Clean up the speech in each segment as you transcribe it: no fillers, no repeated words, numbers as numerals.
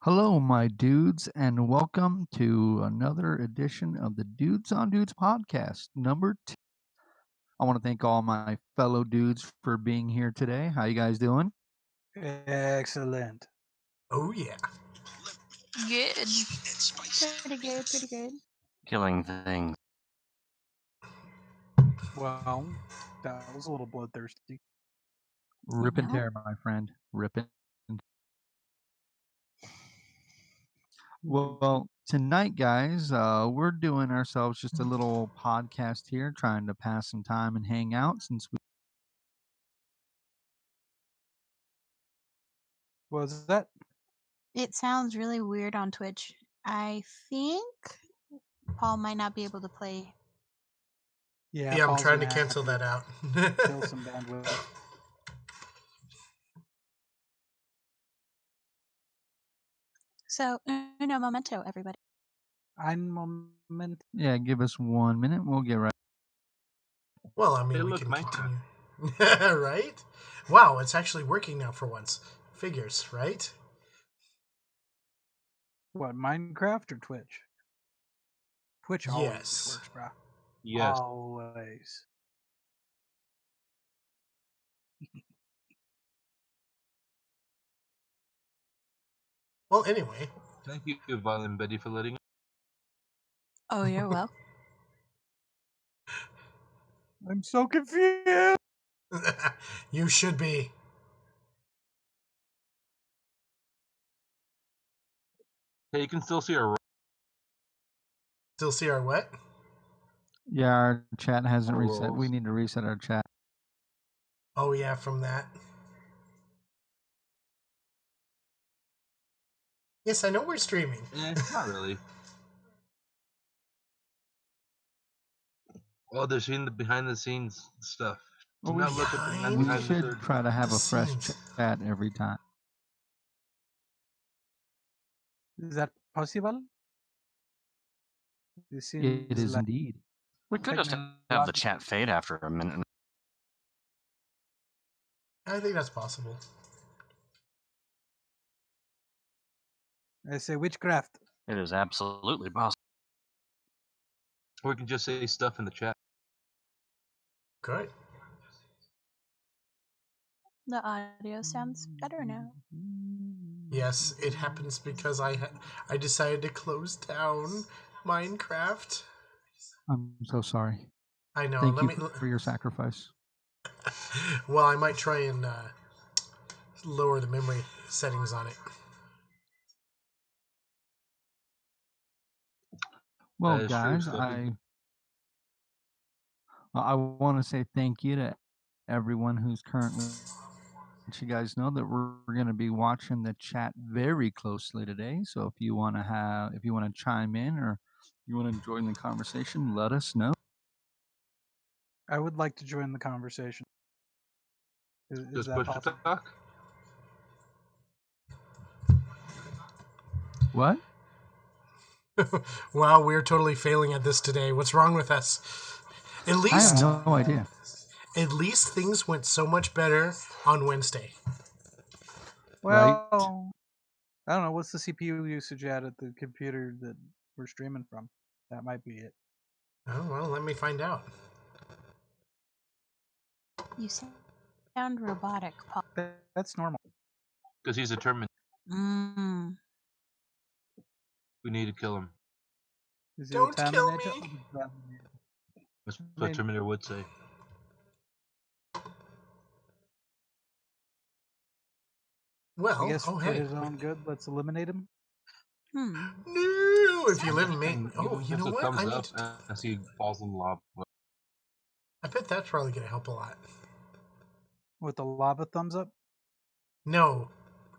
Hello, my dudes, and welcome to another edition of the Dudes on Dudes podcast, number two. I want to thank all my fellow dudes for being here today. How you guys doing? Excellent. Oh yeah. Good. Pretty good, pretty good. Killing things. Well, that was a little bloodthirsty. Rip and know? tear, my friend. Rip and Well, tonight, guys, we're doing ourselves just a little podcast here, trying to pass some time and hang out since we. What was that? It sounds really weird on Twitch. I think Paul might not be able to play. Yeah, I'm Paul's trying to gonna cancel have that out. Kill some bandwidth. So, uno momento, everybody. Ein Moment. Yeah, give us 1 minute. We'll get right. Well, I mean, Hey, we look, can Minecraft. continue. Right? Wow, it's actually working now for once. Figures, right? What, Minecraft or Twitch? Twitch always Yes. works, bro. Yes. Always. Well, anyway. Thank you, Violin Betty, for letting. Oh, you're welcome. I'm so confused. You should be. Hey, you can still see our. Still see our what? Yeah, our chat hasn't reset. Rolls. We need to reset our chat. Oh, yeah, from that. Yes, I know we're streaming. Not really. Oh, they're seeing the behind the scenes stuff. Do Well, not look at the man we behind the should third. try to have the a fresh scenes. chat every time. Is that possible? It is indeed. We could just have the chat fade after a minute. I think that's possible. I say witchcraft. It is absolutely possible. Or we can just say stuff in the chat. Good. The audio sounds better now. Yes, it happens because I decided to close down Minecraft. I'm so sorry. I know. Thank you for your sacrifice. Well, I might try and lower the memory settings on it. Well, guys, I want to say thank you to everyone who's currently. Let you guys know that we're going to be watching the chat very closely today. So if you want to chime in or you want to join the conversation, let us know. I would like to join the conversation. Is that possible? Talk? What? Wow, we're totally failing at this today. What's wrong with us? At least I have no idea. At least things went so much better on Wednesday. Well, I don't know. What's the CPU usage at the computer that we're streaming from? That might be it. Oh, well, let me find out. You sound robotic, Paul. That's normal. Because he's a Terminator. Mm. We need to kill him. Don't kill me. That's what Terminator would say. Well, I guess for hey. his own good, let's eliminate him. No, if you live in Maine. Oh, you know what? I need to... as he falls in lava. I bet that's probably going to help a lot. With the lava thumbs up? No.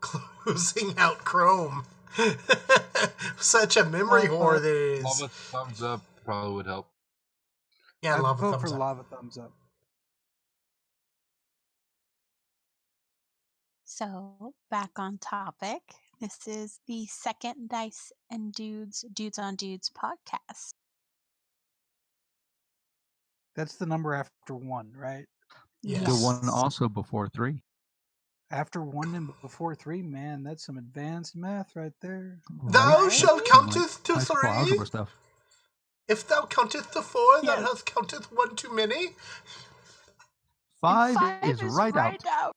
Closing out Chrome. Such a memory whore that it is. Lava thumbs up probably would help. Yeah, I'd lava vote thumbs for up. lava thumbs up. So, back on topic. This is the second Dice and Dudes on Dudes podcast. That's the number after 1, right? Yes. The one also before 3. After 1 and before 3, man, that's some advanced math right there. Thou Right? shalt Some, like, counteth to high school 3. algebra stuff. If thou counteth to 4, thou Yes. hast counteth 1 too many. And 5 5 is right out.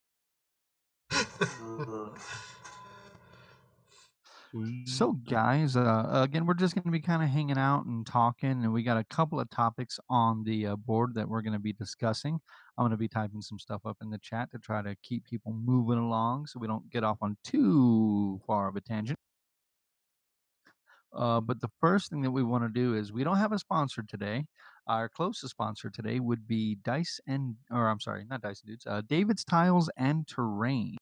So, guys, again, we're just going to be kind of hanging out and talking, and we got a couple of topics on the board that we're going to be discussing. I'm going to be typing some stuff up in the chat to try to keep people moving along so we don't get off on too far of a tangent. But the first thing that we want to do is we don't have a sponsor today. Our closest sponsor today would be not Dice and Dudes, David's Tiles and Terrain.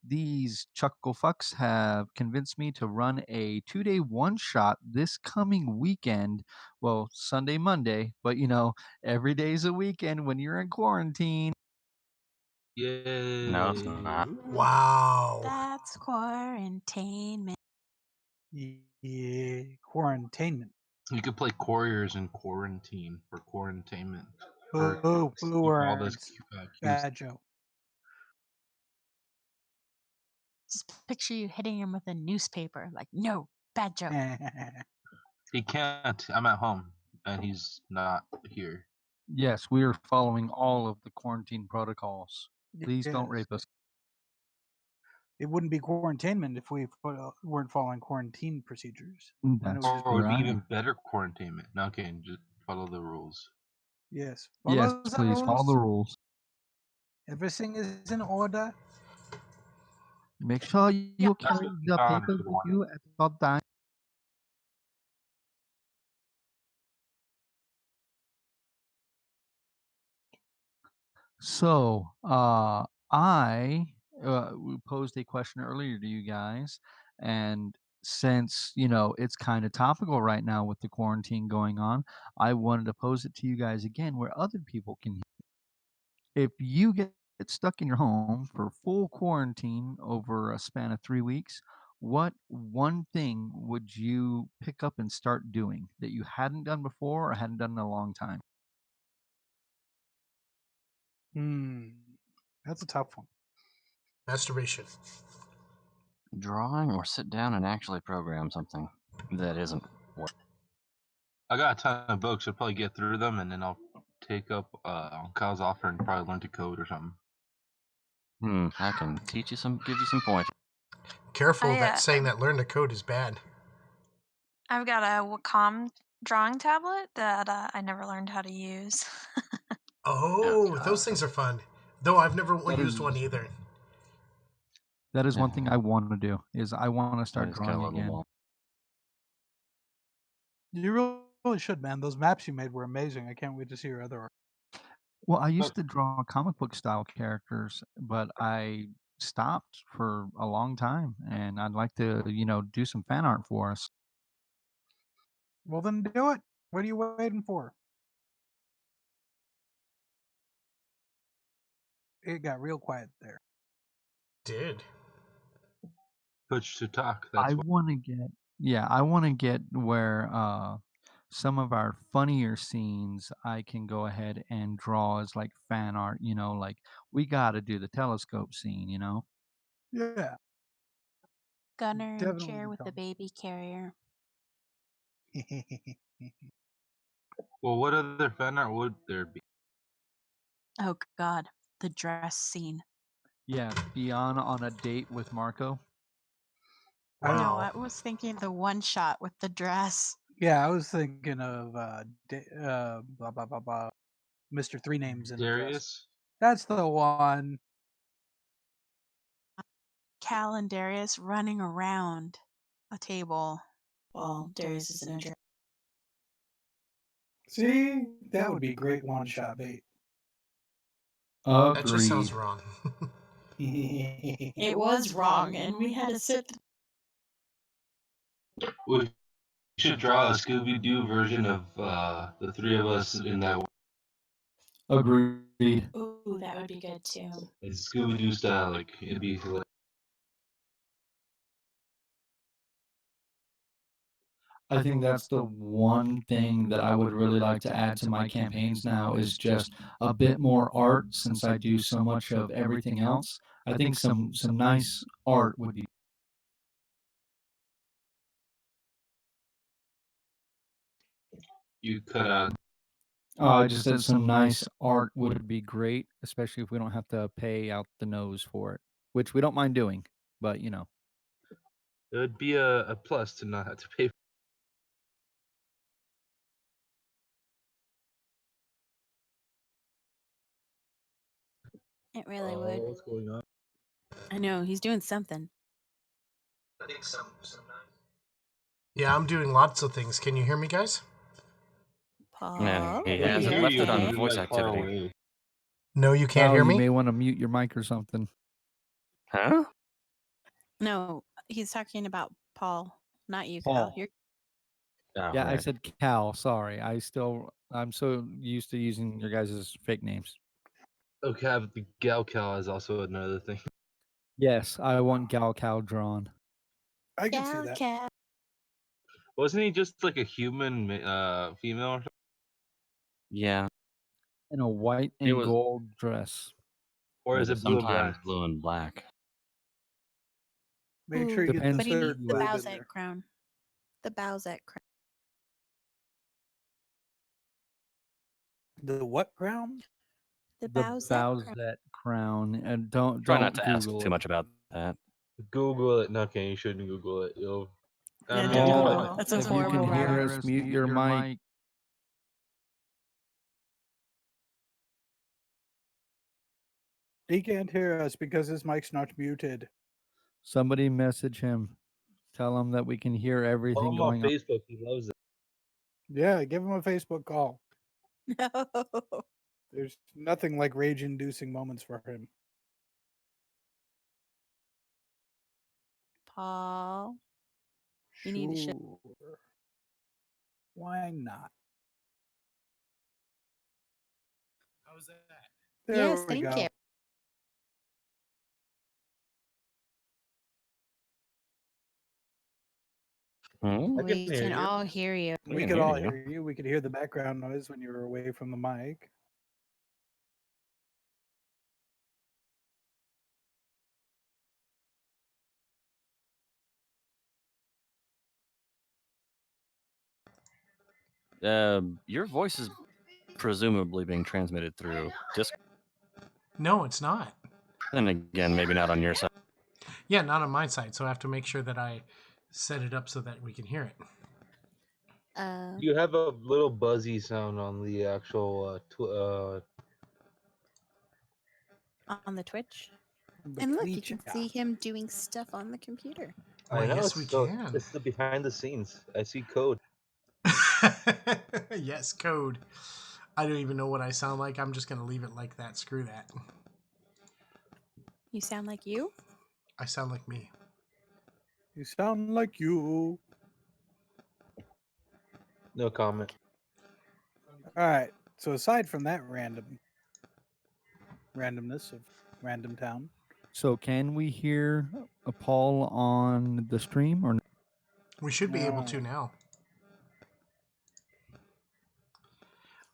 These chuckle fucks have convinced me to run a 2-day one shot this coming weekend. Well, Sunday, Monday, but every day's a weekend when you're in quarantine. Yay. No, it's not. Wow. That's quarantainment. Yeah, quarantainment. You could play Couriers in quarantine for quarantainment. Boo all those words. Bad joke. Just picture you hitting him with a newspaper. Like, no, bad joke. He can't. I'm at home, and he's not here. Yes, we are following all of the quarantine protocols. Please don't Yes. rape us. It wouldn't be quarantainment if we weren't following quarantine procedures. Then it That's would just Or it would be right. even better quarantainment. No, okay, just follow the rules. Yes. Yes, Follow the please follow the rules. Everything is in order. Make sure you That's carry what the Tom paper would with want. you at all times. So, I posed a question earlier to you guys, and since it's kind of topical right now with the quarantine going on, I wanted to pose it to you guys again, where other people can. If you get stuck in your home for full quarantine over a span of 3 weeks, what one thing would you pick up and start doing that you hadn't done before or hadn't done in a long time? That's a tough one. Masturbation. Drawing or sit down and actually program something that isn't work. I got a ton of books. I'll probably get through them, and then I'll take up Kyle's offer and probably learn to code or something. I can teach you give you some pointers. Careful that saying that learn to code is bad. I've got a Wacom drawing tablet that I never learned how to use. Oh, God. those things are fun. Though I've never That used is- one either. That is one thing I want to do. Is I want to start It's got a drawing little again. wall. You really should, man. Those maps you made were amazing. I can't wait to see your other art. Well, I used to draw comic book style characters, but I stopped for a long time, and I'd like to, do some fan art for us. Well, then do it. What are you waiting for? It got real quiet there. Did. Push to talk. I That's what. want to get where some of our funnier scenes I can go ahead and draw as like fan art, like we got to do the telescope scene, Yeah. Gunner in Definitely chair with the become. baby carrier. Well, what other fan art would there be? Oh, God. The dress scene. Yeah, Beyond on a date with Marco. No, Wow. I was thinking the one shot with the dress. Yeah, I was thinking of blah blah blah blah. Mr. Three Names in a dress. Darius? That's the one. Cal and Darius running around a table while Darius is in a dress. See, that would be great one-shot bait. That just Agreed. sounds wrong. It was wrong, and we had to sit. We should draw a Scooby Doo version of the three of us in that Agreed. Ooh, that would be good too. Scooby Doo style. Like it'd be like. I think that's the one thing that I would really like to add to my campaigns now is just a bit more art since I do so much of everything else. I think some nice art would be. You cut out. Oh, I just said some nice art would be great, especially if we don't have to pay out the nose for it, which we don't mind doing, but you know. It would be a plus to not have to pay. It really would. What's going on? I know, he's doing something. I think some nice. Yeah, I'm doing lots of things. Can you hear me, guys? Yeah, Paul? he We can hasn't hear left you, it but on you're voice like far activity. away. No, you can't Cal, hear you me? may want to mute your mic or something. Huh? No, he's talking about Paul, not you, Cal. Paul. You're Oh, Yeah, I right. said Cal. Sorry, I'm so used to using your guys' fake names. Okay, but the Gal Cal is also another thing. Yes, I want Gal Cal drawn. I can see Gal that. Cat. Wasn't he just like a human female or something? Yeah, In a white It and was- gold dress. Or is but it blue and sometimes black? blue and black. Make Ooh, sure you get Depends the but he needs third the lab in Bowsette there. crown. The Bowsette crown. The what crown? The The Bowsette crown. Bowsette crown, and don't Try not to ask Google too it. much about that. Google it. No, okay, you shouldn't Google it. You'll. Yeah, I mean, don't you'll do find it. it. That's a If you horrible can hear rabbit. us, mute your mic. He can't hear us because his mic's not muted. Somebody message him. Tell him that we can hear Follow everything him on going on. Facebook. He loves it. Yeah, give him a Facebook call. No. There's nothing like rage-inducing moments for him. Paul. You need to show. Sure. Why not? How's that? There Yes, we thank go. you. Hmm? I We can hear can you. all hear you. We We can could hear all you. hear you. We could hear the background noise when you were away from the mic. Your voice is presumably being transmitted through Discord. No, it's not. Then again, maybe not on your side. Yeah, not on my side. So I have to make sure that I set it up so that we can hear it. You have a little buzzy sound on the actual On the Twitch. The And look, you Twitch can app. see him doing stuff on the computer. Why, I know. yes, we can. It's the behind the scenes. I see code. Yes, code. I don't even know what I sound like. I'm just going to leave it like that. Screw that. You sound like you? I sound like me. You sound like you. No comment. All right. So aside from that randomness of Random Town, So can we hear Paul on the stream or? We should be able No. to now.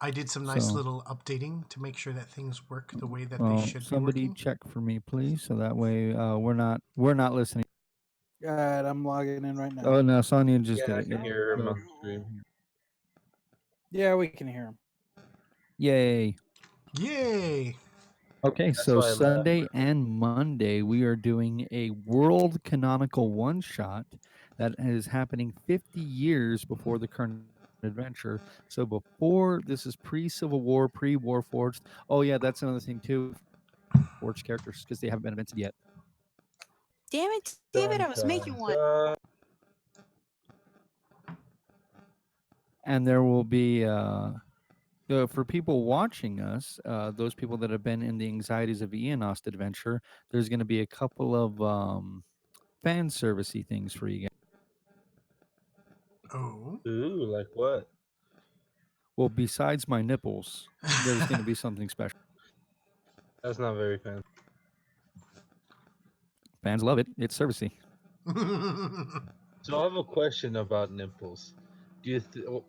I did some nice little updating to make sure that things work the way that they should be somebody working. check for me, please, so that way we're not listening. all right, I'm logging in right now. Oh no, Sonia just did I it. can hear him on stream. Yeah, we can hear him. Yay! Yay! Okay, That's so why I left. Sunday and Monday we are doing a world canonical one shot that is happening 50 years before the current adventure. So before this is pre-Civil War, pre-Warforged. Oh yeah, that's another thing too. Forged characters because they haven't been invented yet. Damn it, David, I was making one. And there will be for people watching us, those people that have been in the anxieties of Eonost adventure, there's going to be a couple of fan servicey things for you guys. Oh. Ooh, like what? Well, besides my nipples, there's going to be something special. That's not very fancy. Fans love it. It's servicey. So I have a question about nipples.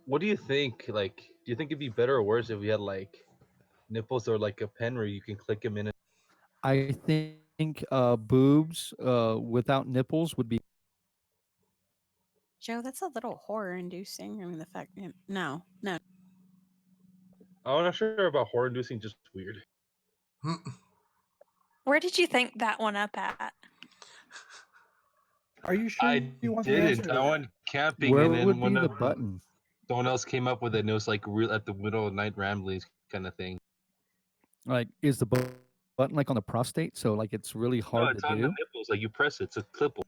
What do you think? Like, do you think it'd be better or worse if we had like nipples or like a pen where you can click them in? I think boobs without nipples would be. Joe, that's a little horror-inducing. I mean, the fact. No. I'm not sure about horror inducing, just weird. Where did you think that one up at? Are you sure I you want the answer didn't. to I that? went camping Where and then would be the button? someone else came up with it and it was like real at the middle of night ramblings kind of thing. Like, is the button like on the prostate? So like it's really No, hard it's to on the do. nipples. Like you press it, it's a clipple.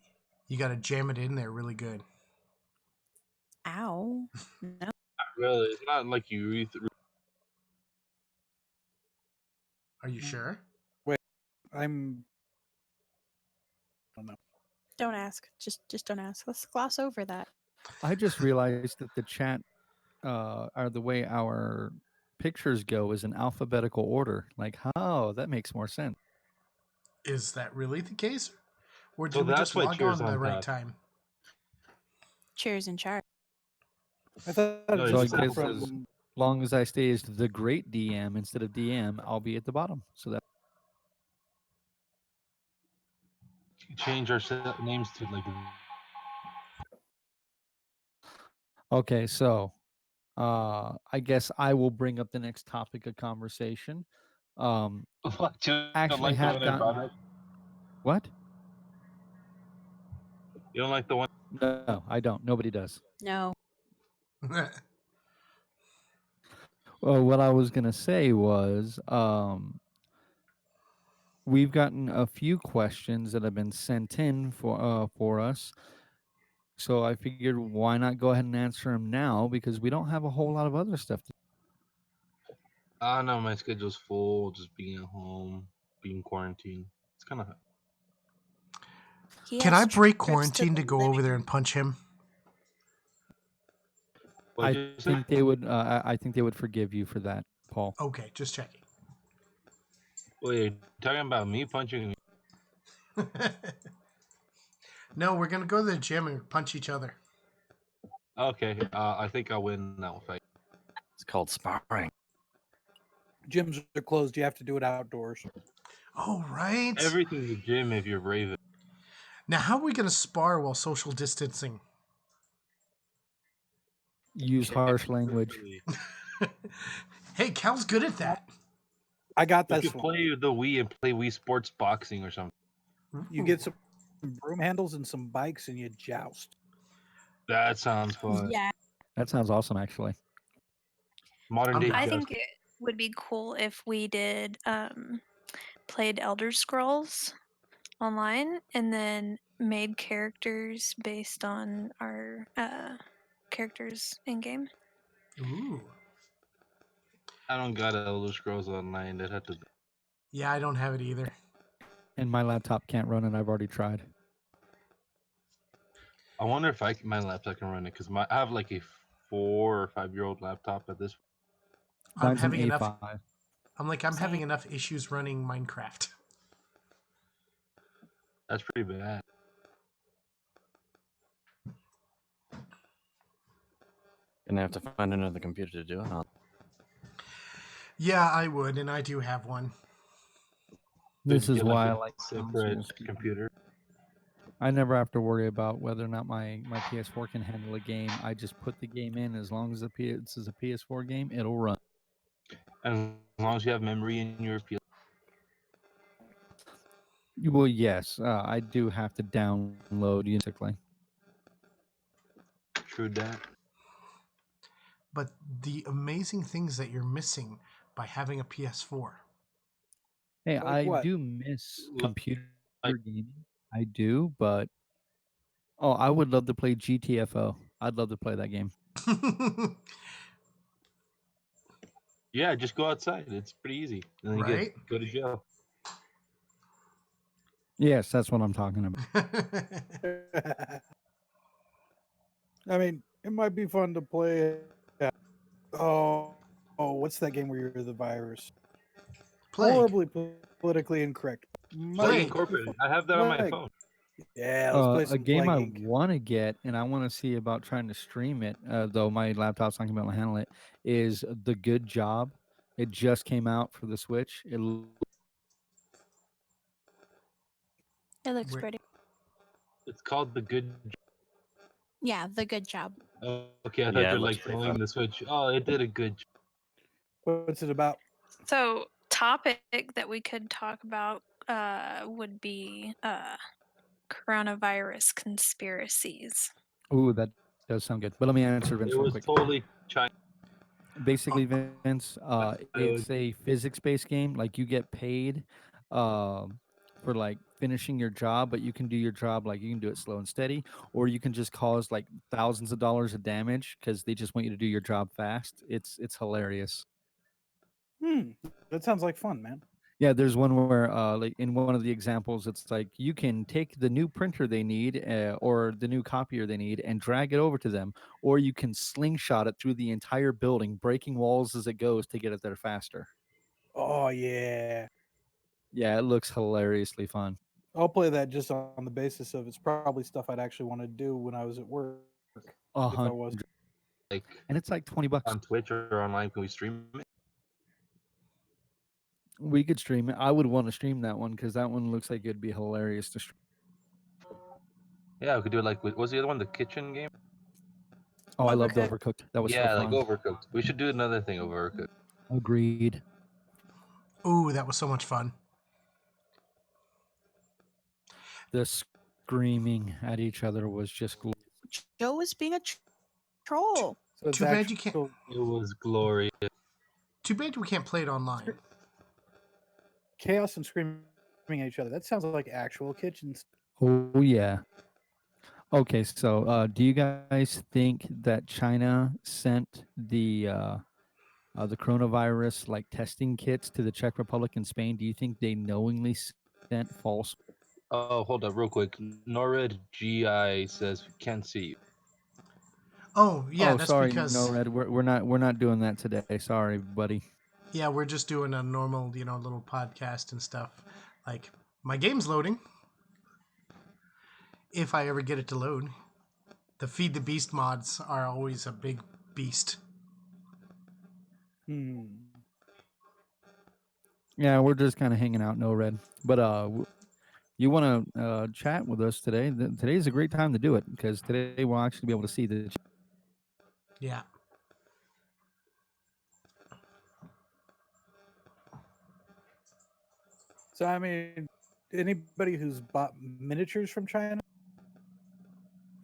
You got to jam it in there really good. Ow. No. Really, it's not like you read through. Are you sure? I'm. I don't know. Don't ask. Just don't ask. Let's gloss over that. I just realized that the chat, or the way our pictures go, is in alphabetical order. Like, oh, that makes more sense. Is that really the case? Or So did we that's just why log cheers on the on right top. time? Cheers and chart. I thought No, it So I it's just guess from. as long as I stay as the great DM instead of DM, I'll be at the bottom. So that. Change our names to like. Okay, so I guess I will bring up the next topic of conversation. What, you don't Actually like the have one I brought gotten. up? What? You don't like the one? No, I don't. Nobody does. No. Well, what I was gonna say was, we've gotten a few questions that have been sent in for us. So I figured, why not go ahead and answer them now, because we don't have a whole lot of other stuff to. I know my schedule's full. Just being at home, being quarantined. It's kind of. He Can has I break trips quarantine the to go over there and punch him? What I you say? think they would. I think they would forgive you for that, Paul. Okay, just checking. Wait, you're talking about me punching? No, we're going to go to the gym and punch each other. Okay, I think I'll win that fight. It's called sparring. Gyms are closed. You have to do it outdoors. Oh, right. Everything's a gym if you're brave. Now, how are we going to spar while social distancing? Use harsh language. Hey, Cal's good at that. I got You this could one. play the Wii and play Wii Sports Boxing or something. You get some broom handles and some bikes, and you joust. That sounds fun. Yeah. That sounds awesome, actually. Modern day. I Joust. think it would be cool if we did played Elder Scrolls online and then made characters based on our characters in game. Ooh. I don't got Elder Scrolls Online. That had to. Yeah, I don't have it either. And my laptop can't run it. I've already tried. I wonder if my laptop can run it because I have like a 4 or 5-year-old laptop at this. I'm Mine's an having enough. A5. I'm having enough issues running Minecraft. That's pretty bad. Gonna have to find another computer to do it on. Yeah, I would, and I do have one. This Did you is get, why I a like separate consoles. computer. I never have to worry about whether or not my PS4 can handle a game. I just put the game in. As long as this is a PS4 game, it'll run. As long as you have memory in your PS. Well, yes, I do have to download musically. True that. But the amazing things that you're missing by having a PS4. Hey, Like I what? do miss Like- computer gaming. I do, but I would love to play GTFO. I'd love to play that game. Yeah, just go outside. It's pretty easy. And then you Right? go to jail. Yes, that's what I'm talking about. I mean, it might be fun to play. What's that game where you're the virus? Plague. Horribly politically incorrect. Plague Plague. Incorporated. I have that on my Plague. phone. Yeah, let's play A some game I Plague Inc. want to get, and I want to see about trying to stream it, though my laptop's not gonna be able to handle it, is The Good Job. It just came out for the Switch. It looks Wait, pretty. It's called The Good. Yeah, the good job. Okay, I thought Yeah, you it were looks like pretty telling fun. the Switch. Oh, it did a good job. What's it about? So, topic that we could talk about would be coronavirus conspiracies. Ooh, that does sound good. But let me answer Vince It real was quick. totally China. Basically, Vince, was- it's a physics-based game. Like you get paid for like finishing your job, but you can do your job like you can do it slow and steady, or you can just cause like thousands of dollars of damage because they just want you to do your job fast. It's hilarious. That sounds like fun, man. Yeah, there's one where, like in one of the examples, it's like you can take the new printer they need, or the new copier they need, and drag it over to them, or you can slingshot it through the entire building, breaking walls as it goes to get it there faster. Oh yeah. Yeah, it looks hilariously fun. I'll play that just on the basis of it's probably stuff I'd actually want to do when I was at work. A If I was. hundred, Like and it's like $20. on Twitch or online, can we stream it? We could stream it. I would want to stream that one because that one looks like it'd be hilarious to stream. Yeah, we could do it like what's the other one? The kitchen game? Oh, I loved Overcooked? Overcooked. That was so Yeah, like fun. Overcooked. We should do another thing Overcooked. Agreed. ooh, that was so much fun. The screaming at each other was just glorious. Joe was being a troll. So it's Too bad you can't. actual It was glorious. Too bad we can't play it online. chaos and screaming at each other. That sounds like actual kitchens. Oh yeah. Okay, so do you guys think that China sent the coronavirus like testing kits to the Czech Republic and Spain? Do you think they knowingly sent false? Oh, hold up, real quick. NORAD GI says can't see you. Oh yeah, Oh, that's sorry, no, because Red. We're not doing that today. Sorry, buddy. yeah, we're just doing a normal, little podcast and stuff. Like my game's loading. If I ever get it to load, the Feed the Beast mods are always a big beast. Hmm. Yeah, we're just kind of hanging out, no Red. But you want to chat with us today? Today's a great time to do it because today we'll actually be able to see the. Yeah. So I mean, anybody who's bought miniatures from China,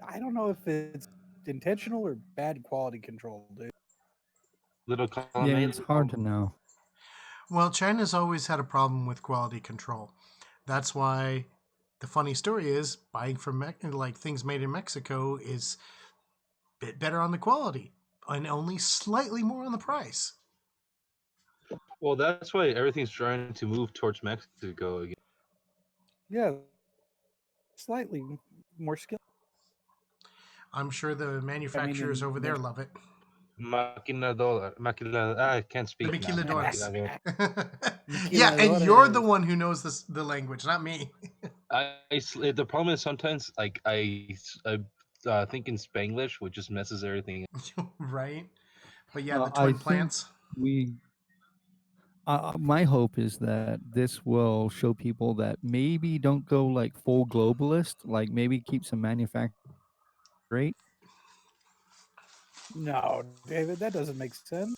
I don't know if it's intentional or bad quality control, dude. Little column Yeah, made. it's hard to know. Well, China's always had a problem with quality control. That's why the funny story is buying from like things made in Mexico is a bit better on the quality and only slightly more on the price. Well, that's why everything's trying to move towards Mexico again. Yeah, slightly more skill. I'm sure the manufacturers over there love it. Maquilador. I can't speak now. Maquiladores. Maquiladores. Yeah, and you're the one who knows the language, not me. The problem is sometimes like I think in Spanglish, which just messes everything. Right? But yeah, the I twin think plants. we. My hope is that this will show people that maybe don't go like full globalist, like maybe keep some manufacturing rate. No, David, that doesn't make sense.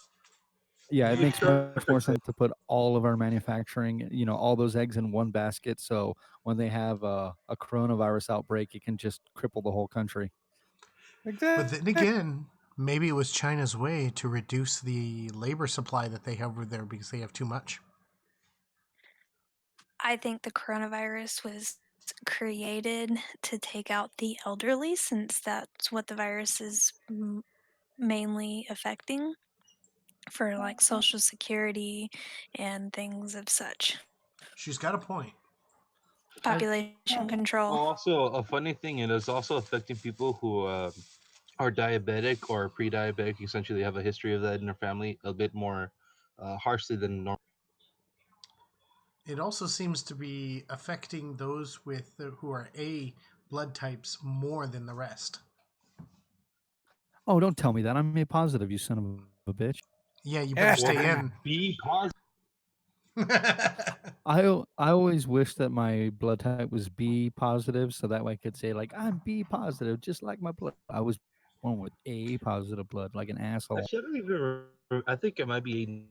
Yeah, it You makes try to much more fix it. sense to put all of our manufacturing, all those eggs in one basket. So when they have a coronavirus outbreak, it can just cripple the whole country. But then again, maybe it was China's way to reduce the labor supply that they have over there because they have too much. I think the coronavirus was created to take out the elderly since that's what the virus is mainly affecting for like social security and things of such. She's got a point. Population control. Also, a funny thing, it is also affecting people who are diabetic or pre-diabetic. Essentially, have a history of that in their family a bit more harshly than normal. it also seems to be affecting those with who are A blood types more than the rest. Oh, don't tell me that. I'm A positive, you son of a bitch. Yeah, you better stay Well, in. be positive. I always wish that my blood type was B positive, so that way I could say like I'm B positive, just like my blood. I was born with A positive blood, like an asshole. Actually, I don't even remember. I think it might be 80.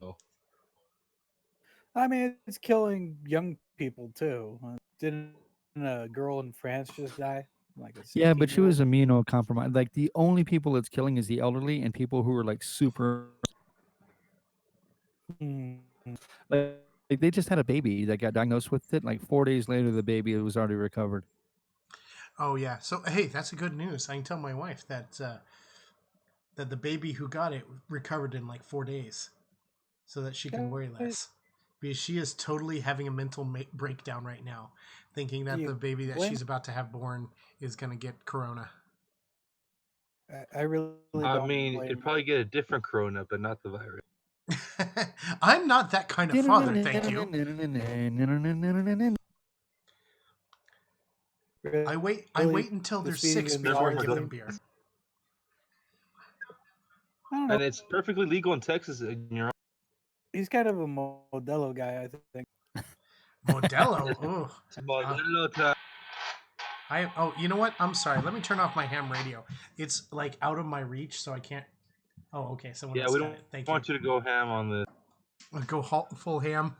I mean, it's killing young people too. Didn't a girl in France just die? Like a Yeah, but she 16-year-old? was immunocompromised. Like the only people it's killing is the elderly and people who are like super. Mm. Like they just had a baby that got diagnosed with it. Like 4 days later, the baby was already recovered. Oh yeah. So hey, that's a good news. I can tell my wife that that the baby who got it recovered in like 4 days, so that she can worry less. Because she is totally having a mental breakdown right now, thinking that the baby that she's about to have born is gonna get corona. I really I don't mean, blame it'd probably get a different corona, but not the virus. I'm not that kind of father, thank you. I wait until they're the Speedy 6 before I Gonzalez give them thing? beer. I don't know. And it's perfectly legal in Texas. And you're He's kind of a Modelo guy, I think. Modelo. Oh. Modelo time. You know what? I'm sorry. Let me turn off my ham radio. It's like out of my reach, so I can't. Oh, okay. Someone Yeah, else we got don't it. Thank want you to go ham on this. Go full ham.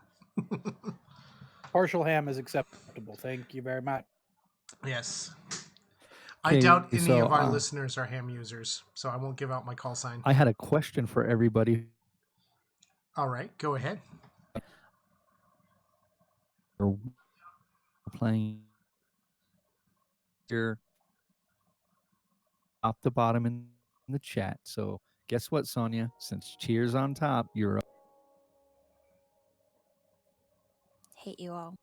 Partial ham is acceptable. Thank you very much. Yes. I Okay, doubt any so of our listeners are ham users, so I won't give out my call sign. I had a question for everybody. All right, go ahead. We're playing here, top to bottom in the chat. So guess what, Sonia? Since Cheers on top, you're up. Hate you all.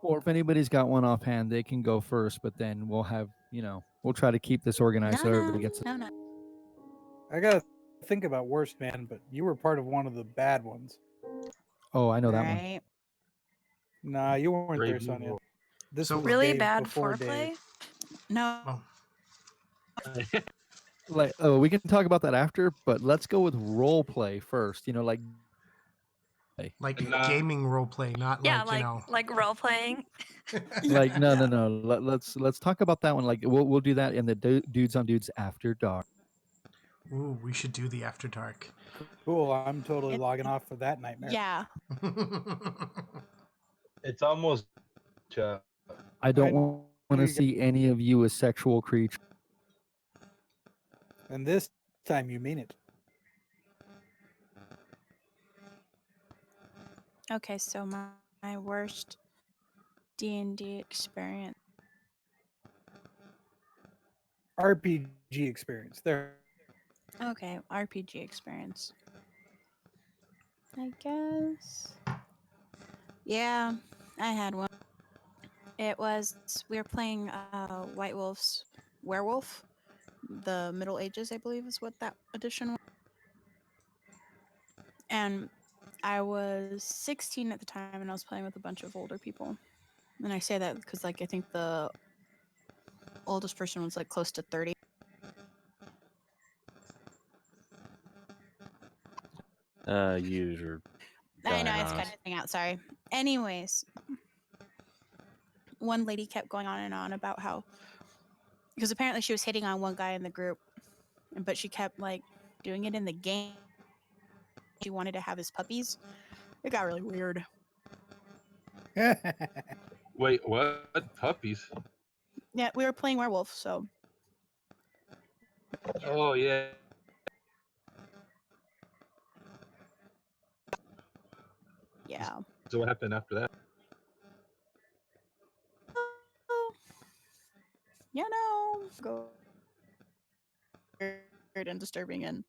Or if anybody's got one offhand, they can go first. But then we'll have, we'll try to keep this organized so everybody gets. No. I gotta think about worst man, but you were part of one of the bad ones. Oh, I know that one. Right? Nah, you weren't Brave there, New Sonia. World. This So- was Really Dave bad before foreplay? Dave. No. Oh, Like, oh, we can talk about that after, but let's go with role play first. like Nah. gaming role play, not Yeah, like like role playing. Like no. Let's talk about that one. Like we'll do that in the dudes on dudes after dark. Ooh, we should do the after dark. Cool. I'm totally logging off for that nightmare. Yeah. It's almost. I don't I want know to you see any of you as sexual creatures. And this time you mean it. Okay, so my worst D&D experience. RPG experience. There. Okay, RPG experience. I guess. Yeah, I had one. It was we were playing White Wolf's Werewolf. The Middle Ages, I believe, is what that edition was. And I was 16 at the time, and I was playing with a bunch of older people. And I say that because, like, I think the oldest person was like close to 30. User. I know I Dinos. cut everything out. Sorry. Anyways, one lady kept going on and on about how, because apparently she was hitting on one guy in the group, but she kept like doing it in the game. She wanted to have his puppies. It got really weird. Wait, what? Puppies? Yeah, we were playing werewolf, so Oh yeah. yeah. So what happened after that? Oh, go weird and disturbing, and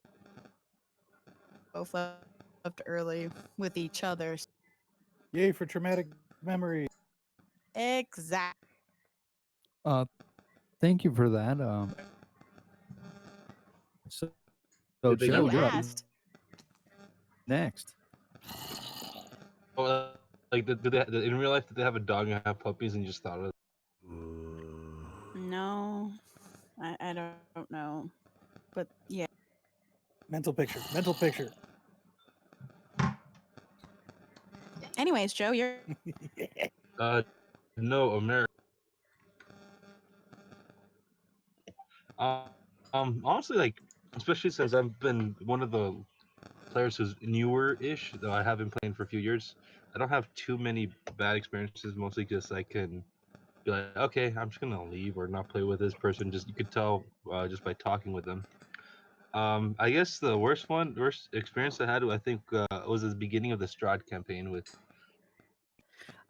both left early with each other. Yay for traumatic memory. Exactly. Thank you for that. So Did they Joe, get you're up lucky? Asked. next. Oh, like in real life, did they have a dog and have puppies and you just thought of it? No, I don't know. But yeah. Mental picture. Mental picture. Anyways, Joe, you're No, America. Honestly, like, especially since I've been one of the players who's newer-ish, though I have been playing for a few years, I don't have too many bad experiences. Mostly just I can be like, okay, I'm just gonna leave or not play with this person. Just you could tell just by talking with them. I guess the worst experience I had, I think, was at the beginning of the Strahd campaign with.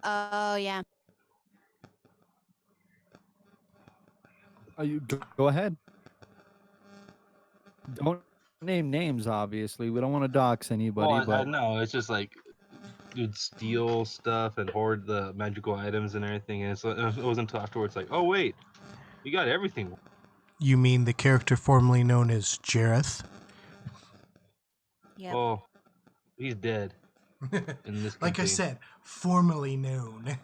oh yeah. You go ahead. Don't name names, obviously. We don't want to dox Well, anybody, I but know it's just like you'd steal stuff and hoard the magical items and everything, and it wasn't until afterwards like, oh wait, you got everything. You mean the character formerly known as Jareth? Yep. Oh, he's dead in this Like I campaign. said, formerly known.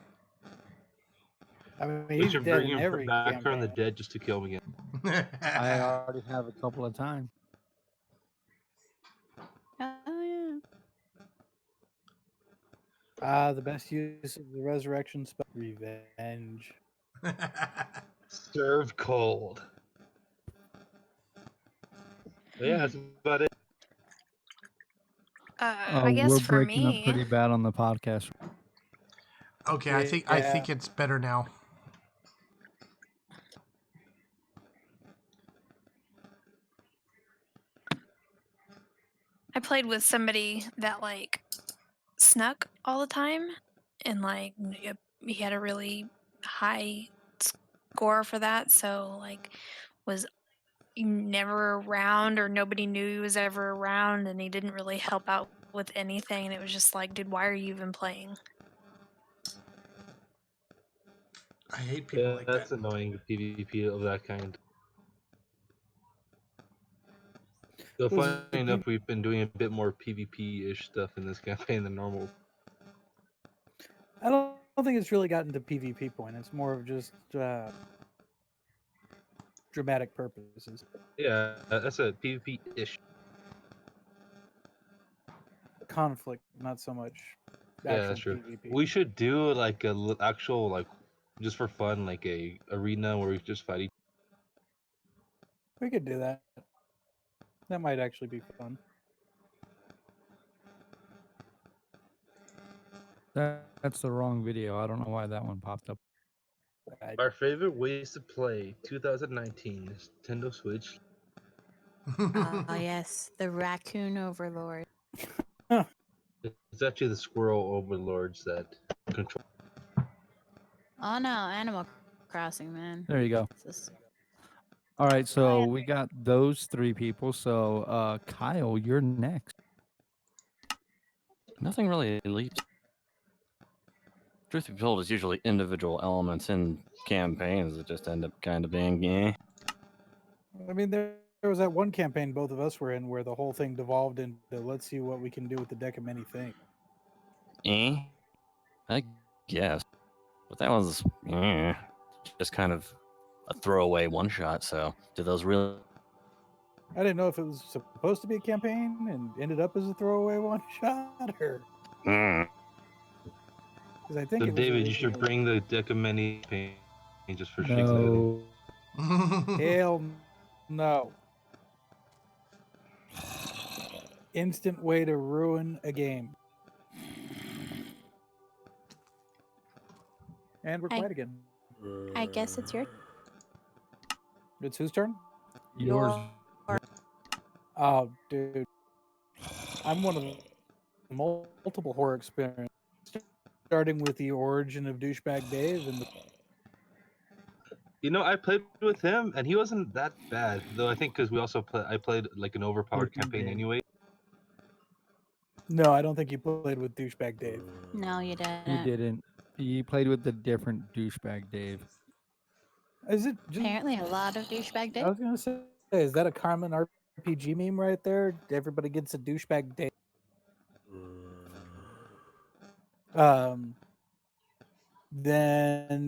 I mean, We he's should dead bring in him every back from the campaign. dead just to kill him again. I already have a couple of times. Oh The best use of the resurrection spell, revenge. Served cold. But yeah, that's about it. I We're guess for breaking up me, pretty bad on the podcast. Okay, I think it's better now. I played with somebody that like snuck all the time, and like he had a really high score for that. So like was never around, or nobody knew he was ever around, and he didn't really help out with anything. And it was just like, dude, why are you even playing? I hate people like that. That's annoying. PvP of that kind. So Was funny it enough, we've been doing a bit more PvP-ish stuff in this campaign than normal. I don't think it's really gotten to PvP point. It's more of just dramatic purposes. Yeah, that's a PvP-ish. Conflict, not so much Yeah, actual that's true. PvP. We should do like a actual like just for fun, like a arena where we just fight each. We could do that. That might actually be fun. That's the wrong video. I don't know why that one popped up. Our favorite ways to play 2019 Nintendo Switch. Oh yes, the raccoon overlord. It's actually the squirrel overlords that control. Oh no, Animal Crossing, man. There you go. All right, so we got those three people. So, Kyle, you're next. Nothing really leaps. Truth be told, it's usually individual elements in campaigns that just end up kind of being I mean, there was that one campaign both of us were in where the whole thing devolved into let's see what we can do with the deck of many things. I guess. But that was just kind of a throwaway one shot. So, do those really? I didn't know if it was supposed to be a campaign and ended up as a throwaway one shot, or because I think So it was David, you should originally. bring the deck of many pain just for shakes and everything. No. Hell no. Instant way to ruin a game. And we're quiet again. I guess it's your It's whose turn? Yours. Oh, dude. I'm one of the multiple horror experiences, starting with the origin of Douchebag Dave and the. You know, I played with him, and he wasn't that bad. Though I think because we also I played like an overpowered campaign anyway. No, I don't think you played with Douchebag Dave. No, you didn't. He didn't. He played with the different douchebag Dave. Is it just, Apparently a lot of douchebag Dave? I was gonna say, is that a common RPG meme right there? Everybody gets a Douchebag Dave. Then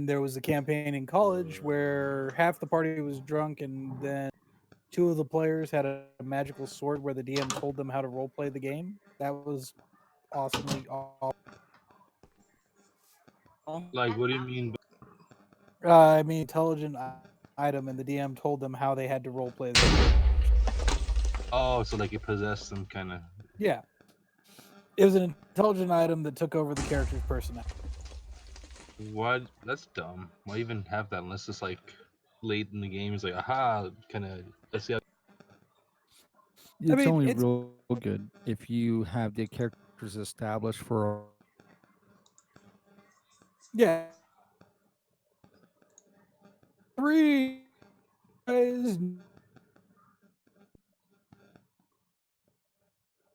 there was a campaign in college where half the party was drunk, and then two of the players had a magical sword where the DM told them how to roleplay the game. That was awesomely awesome. Like, what do you mean? I mean, intelligent item, and the DM told them how they had to roleplay the game. Oh, so like it possessed some kind of. Yeah, it was an intelligent item that took over the character's personality. What? That's dumb. Why even have that unless it's like late in the game? It's like, aha, kind of. Let's see how. I It's mean, only it's real good if you have the characters established for yeah. Three guys,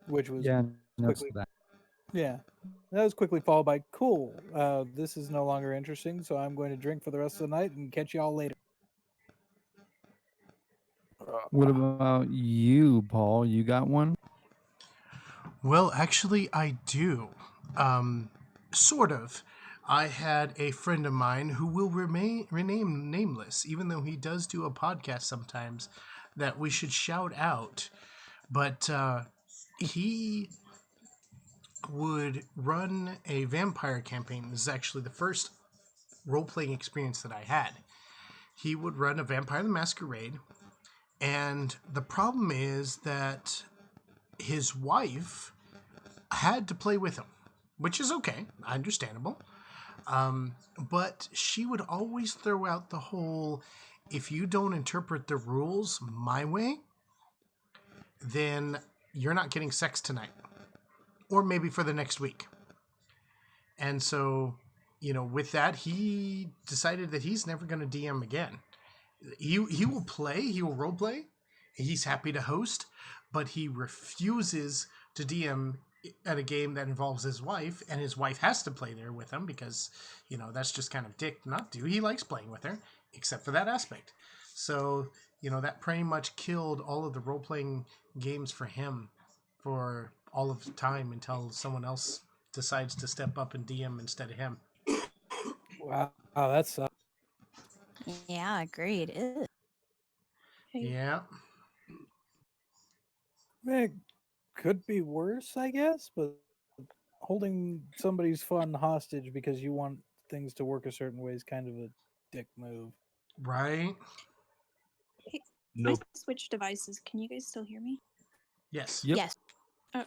which was yeah, notes quickly to that. yeah. That was quickly followed by cool. This is no longer interesting, so I'm going to drink for the rest of the night and catch y'all later. What about you, Paul? You got one? Well, actually, I do. Sort of. I had a friend of mine who will rename nameless, even though he does do a podcast sometimes that we should shout out. But he would run a vampire campaign. This is actually the first role playing experience that I had. He would run a Vampire the Masquerade, and the problem is that his wife had to play with him, which is okay, understandable. But she would always throw out the whole, if you don't interpret the rules my way, then you're not getting sex tonight. Or maybe for the next week. And so, with that, he decided that he's never going to DM again. He will play, he will role play. He's happy to host, but he refuses to DM at a game that involves his wife, and his wife has to play there with him because, that's just kind of dick not to. He likes playing with her, except for that aspect. So, that pretty much killed all of the role playing games for him for all of time until someone else decides to step up and DM instead of him. Wow, that sucks. Yeah, agreed. Ew. Yeah. It could be worse, I guess, but holding somebody's fun hostage because you want things to work a certain way is kind of a dick move. Right? Hey, I Nope. switched devices. Can you guys still hear me? Yes. Yep. Yes. Oh,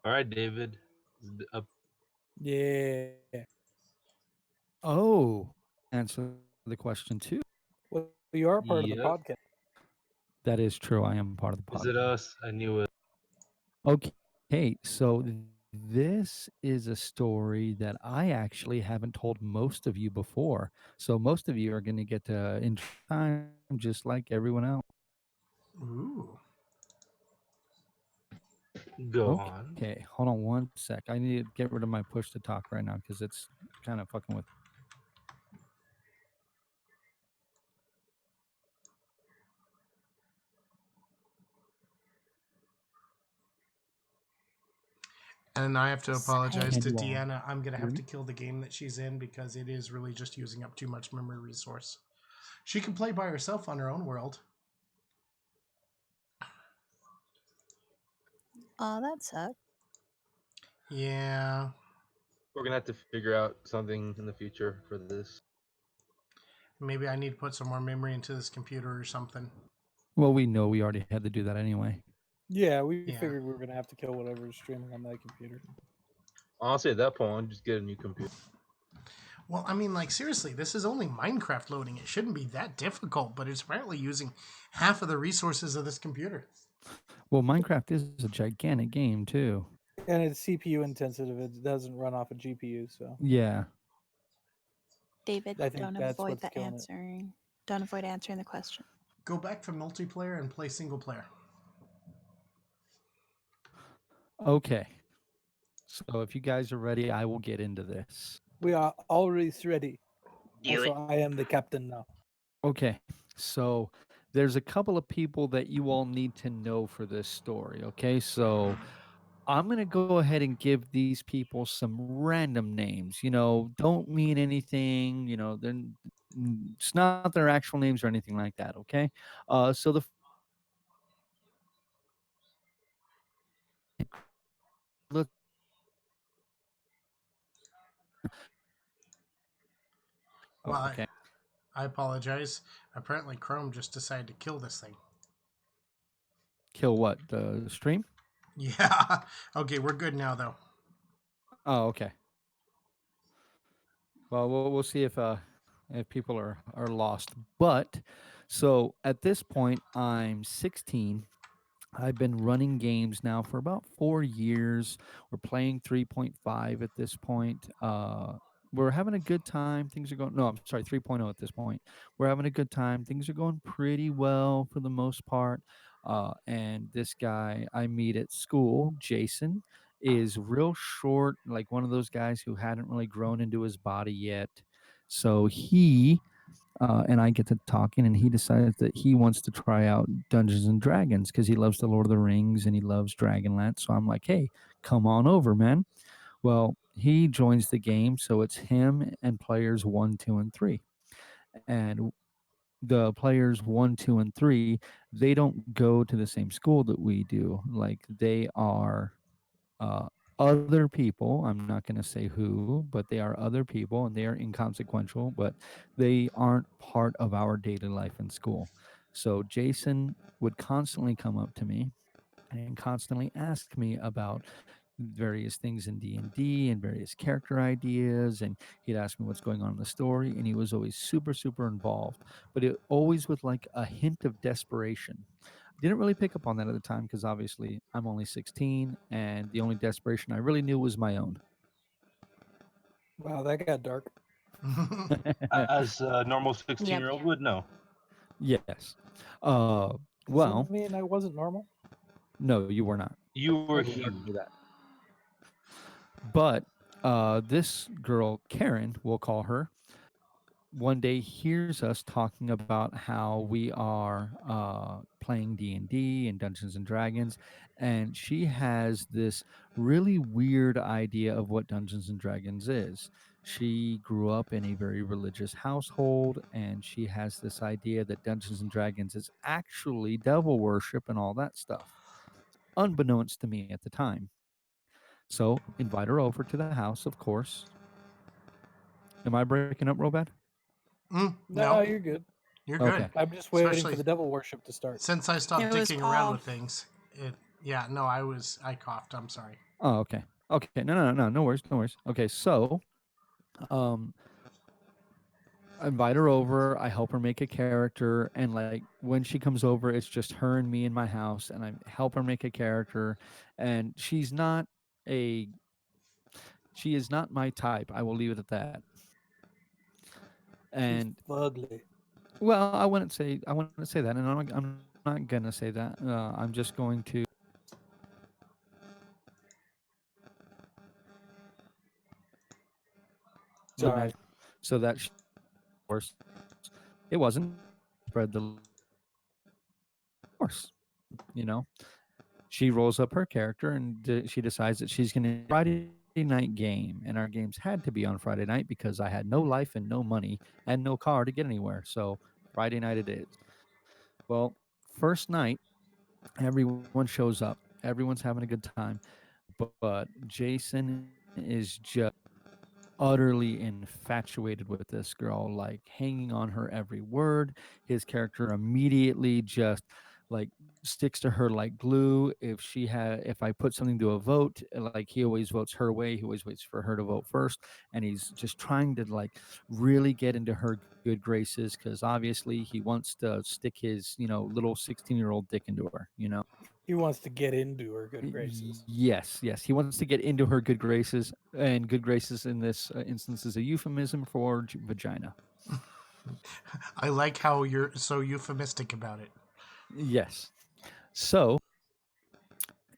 All right, David. Up. Yeah. Oh, answer the question too. Well, you are part of the Yep. podcast. That is true. I am part of the Is it podcast. us? I knew it. Okay, so this is a story that I actually haven't told most of you before. So most of you are going to get to in time just like everyone else. Ooh. Go on. Okay, hold on one sec. I need to get rid of my push to talk right now because it's kind of fucking with. And I have to apologize Can to you all Deanna. I'm going to hear have me? to kill the game that she's in because it is really just using up too much memory resource. She can play by herself on her own world. Oh, that sucks. Yeah. We're gonna have to figure out something in the future for this. Maybe I need to put some more memory into this computer or something. Well, we know we already had to do that anyway. Yeah, we Yeah. figured we were going to have to kill whatever's streaming on that computer. Honestly, at that point, I'll just get a new computer. Well, I mean, like, seriously, this is only Minecraft loading. It shouldn't be that difficult, but it's apparently using half of the resources of this computer. Well, Minecraft is a gigantic game too. And it's CPU intensive. It doesn't run off a GPU, so Yeah. David, I think don't that's avoid what's the killing it. answering. Don't avoid answering the question. Go back from multiplayer and play single player. Okay. So if you guys are ready, I will get into this. We are always ready. Do Also, I am the captain now. Okay. So there's a couple of people that you all need to know for this story. Okay, so I'm gonna go ahead and give these people some random names. Don't mean anything. It's not their actual names or anything like that. Okay, so the let's Well, okay. I apologize. Apparently, Chrome just decided to kill this thing. Kill what? The stream? Yeah. Okay, we're good now, though. Oh, okay. Well, we'll see if people are lost. But so at this point, I'm 16. I've been running games now for about 4 years. We're playing 3.5 at this point. We're having a good time. Things are going. No, I'm sorry, 3.0 at this point. We're having a good time. Things are going pretty well for the most part. And this guy I meet at school, Jason, is real short, like one of those guys who hadn't really grown into his body yet. So he and I get to talking, and he decides that he wants to try out Dungeons and Dragons because he loves the Lord of the Rings and he loves Dragonlance. So I'm like, hey, come on over, man. Well, he joins the game, so it's him and players 1, 2, and 3. And the players 1, 2, and 3, they don't go to the same school that we do. Like they are uh, other people. I'm not going to say who, but they are other people and they are inconsequential, but they aren't part of our daily life in school. So Jason would constantly come up to me and constantly ask me about various things in D&D and various character ideas, and he'd ask me what's going on in the story, and he was always super involved, but it always with like a hint of desperation. Didn't really pick up on that at the time because obviously I'm only 16 and the only desperation I really knew was my own. Wow, that got dark. As a normal 16-year-old would know. Yes. Does Well, that mean I wasn't normal? no, you were not. You were Okay. We already huge. knew that. But this girl, Karen, we'll call her, one day hears us talking about how we are playing D&D and Dungeons and Dragons, and she has this really weird idea of what Dungeons and Dragons is. She grew up in a very religious household, and she has this idea that Dungeons and Dragons is actually devil worship and all that stuff, unbeknownst to me at the time. So invite her over to the house, of course. Am I breaking up real bad? No, No, you're good. you're good. Okay. I'm just waiting Especially for the devil worship to start. since I stopped It was dicking around Paul. with things. Yeah, no, I coughed. I'm sorry. Oh, okay. Okay. No worries. No worries. Okay. So, um, I invite her over. I help her make a character. And like when she comes over, it's just her and me in my house. And I help her make a character. And a, she is not my type. I will leave it at that. She's And ugly. well, I wouldn't say that. And I'm not going to say that. I'm just going to. Sorry. So that, of course, it wasn't spread the course, you know. She rolls up her character and she decides that she's going to Friday night game, and our games had to be on Friday night because I had no life and no money and no car to get anywhere. So Friday night it is. Well, first night, everyone shows up. Everyone's having a good time, but Jason is just utterly infatuated with this girl, like hanging on her every word. His character immediately just like sticks to her like glue. If I put something to a vote, like he always votes her way. He always waits for her to vote first, and he's just trying to like really get into her good graces because obviously he wants to stick his little 16-year-old dick into her. He wants to get into her good graces. Yes. He wants to get into her good graces, and good graces in this instance is a euphemism for vagina. I like how you're so euphemistic about it. Yes. So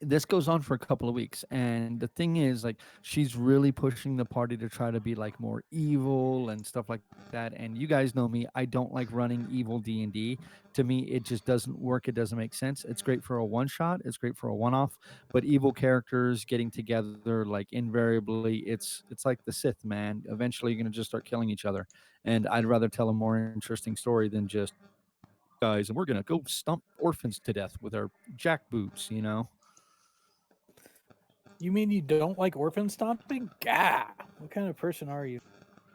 this goes on for a couple of weeks, and the thing is, like, she's really pushing the party to try to be like more evil and stuff like that. And you guys know me, I don't like running evil D&D. To me, it just doesn't work. It doesn't make sense. It's great for a one shot, it's great for a one-off, but evil characters getting together, like, invariably, it's like the Sith, man. Eventually you're going to just start killing each other, and I'd rather tell a more interesting story than just, guys, and we're going to go stomp orphans to death with our jack boots, you know. You mean you don't like orphan stomping? Gah! What kind of person are you?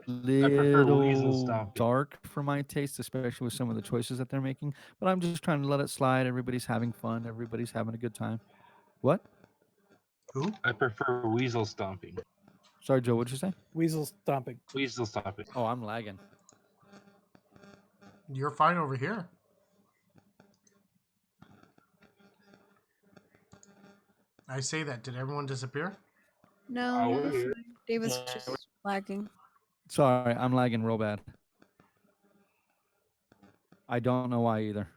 I prefer weasel Little stomping. dark for my taste, especially with some of the choices that they're making. But I'm just trying to let it slide. Everybody's having fun. Everybody's having a good time. What? Who? I prefer weasel stomping. Sorry, Joe. What'd you say? Weasel stomping. Weasel stomping. Oh, I'm lagging. You're fine over here. I say that. Did everyone disappear? No, we're it's here. fine. David's just lagging. Sorry, I'm lagging real bad. I don't know why either.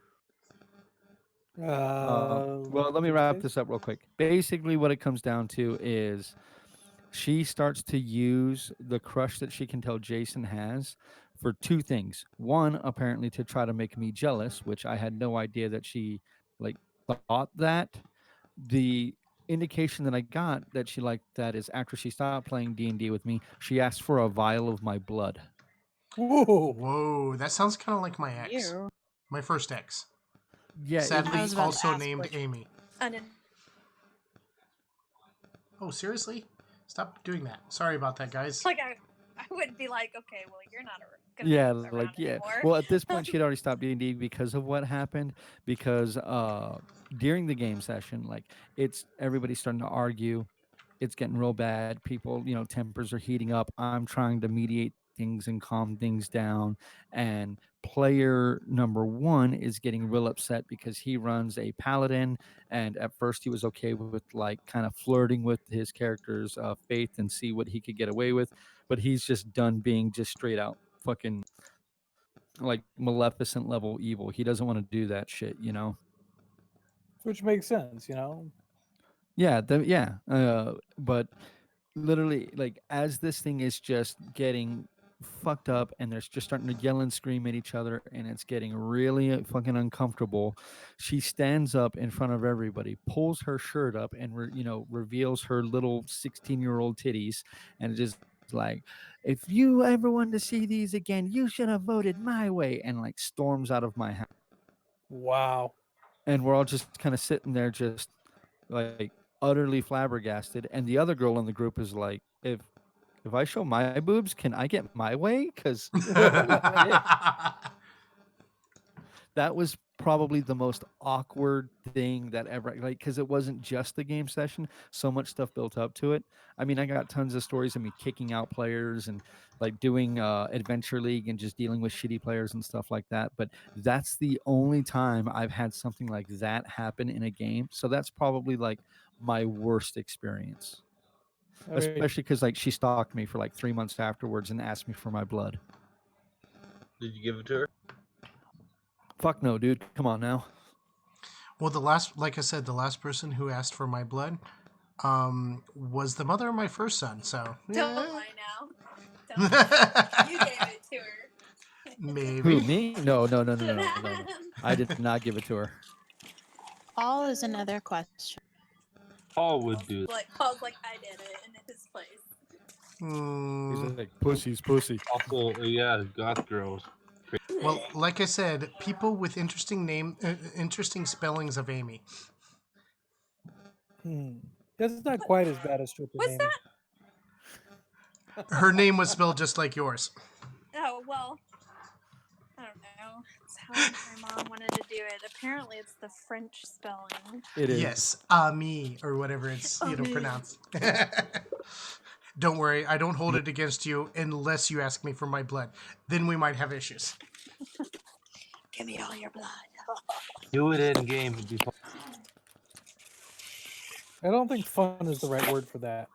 Well, let me wrap this up real quick. Basically, what it comes down to is she starts to use the crush that she can tell Jason has for two things. One, apparently to try to make me jealous, which I had no idea that she like thought that. The indication that I got that she liked that is after she stopped playing D&D with me, she asked for a vial of my blood. Whoa! Whoa, that sounds kind of like my ex. You. My first ex. Yeah, Sadly, I was about to also ask named what- Amy. I didn't. Oh, seriously? Stop doing that. Sorry about that, guys. Like I would be like, okay, well, you're not gonna yeah, be around like yeah. anymore. Well, at this point, she had already stopped D&D because of what happened. Because during the game session, like it's everybody's starting to argue. It's getting real bad. People, tempers are heating up. I'm trying to mediate things and calm things down. And player number one is getting real upset because he runs a paladin. And at first he was okay with like kind of flirting with his character's faith and see what he could get away with. But he's just done being just straight out fucking like Maleficent level evil. He doesn't want to do that shit, you know? Which makes sense, you know? Yeah, but literally, like, as this thing is just getting fucked up and they're just starting to yell and scream at each other and it's getting really fucking uncomfortable, she stands up in front of everybody, pulls her shirt up and reveals her little 16-year-old titties, and it just like, if you ever want to see these again, you should have voted my way, and like storms out of my house. Wow. And we're all just kind of sitting there just like utterly flabbergasted, and the other girl in the group is like, if I show my boobs, can I get my way? Because that was probably the most awkward thing that ever, like, because it wasn't just the game session, so much stuff built up to it. I mean, I got tons of stories of me kicking out players and like doing adventure league and just dealing with shitty players and stuff like that, but that's the only time I've had something like that happen in a game. So that's probably like my worst experience, especially because like she stalked me for like 3 months afterwards and asked me for my blood. Did you give it to her? Fuck no, dude. Come on now. Well, like I said, the last person who asked for my blood was the mother of my first son, so. Don't lie now. Don't lie. You gave it to her. Maybe. Who, me? No. I did not give it to her. Paul is another question. Paul would do. Like Paul's like, I did it in his place. He's like, pussy's pussy. Also, yeah, goth girls. Well, like I said, people with interesting spellings of Amy. That's not quite as bad as stripping What's Amy. that? Her name was spelled just like yours. Oh well, I don't know. It's how my mom wanted to do it. Apparently, it's the French spelling. It is. Yes, Ami, or whatever it's pronounced. Don't worry, I don't hold it against you unless you ask me for my blood. Then we might have issues. Give me all your blood. Do it in game. I don't think fun is the right word for that.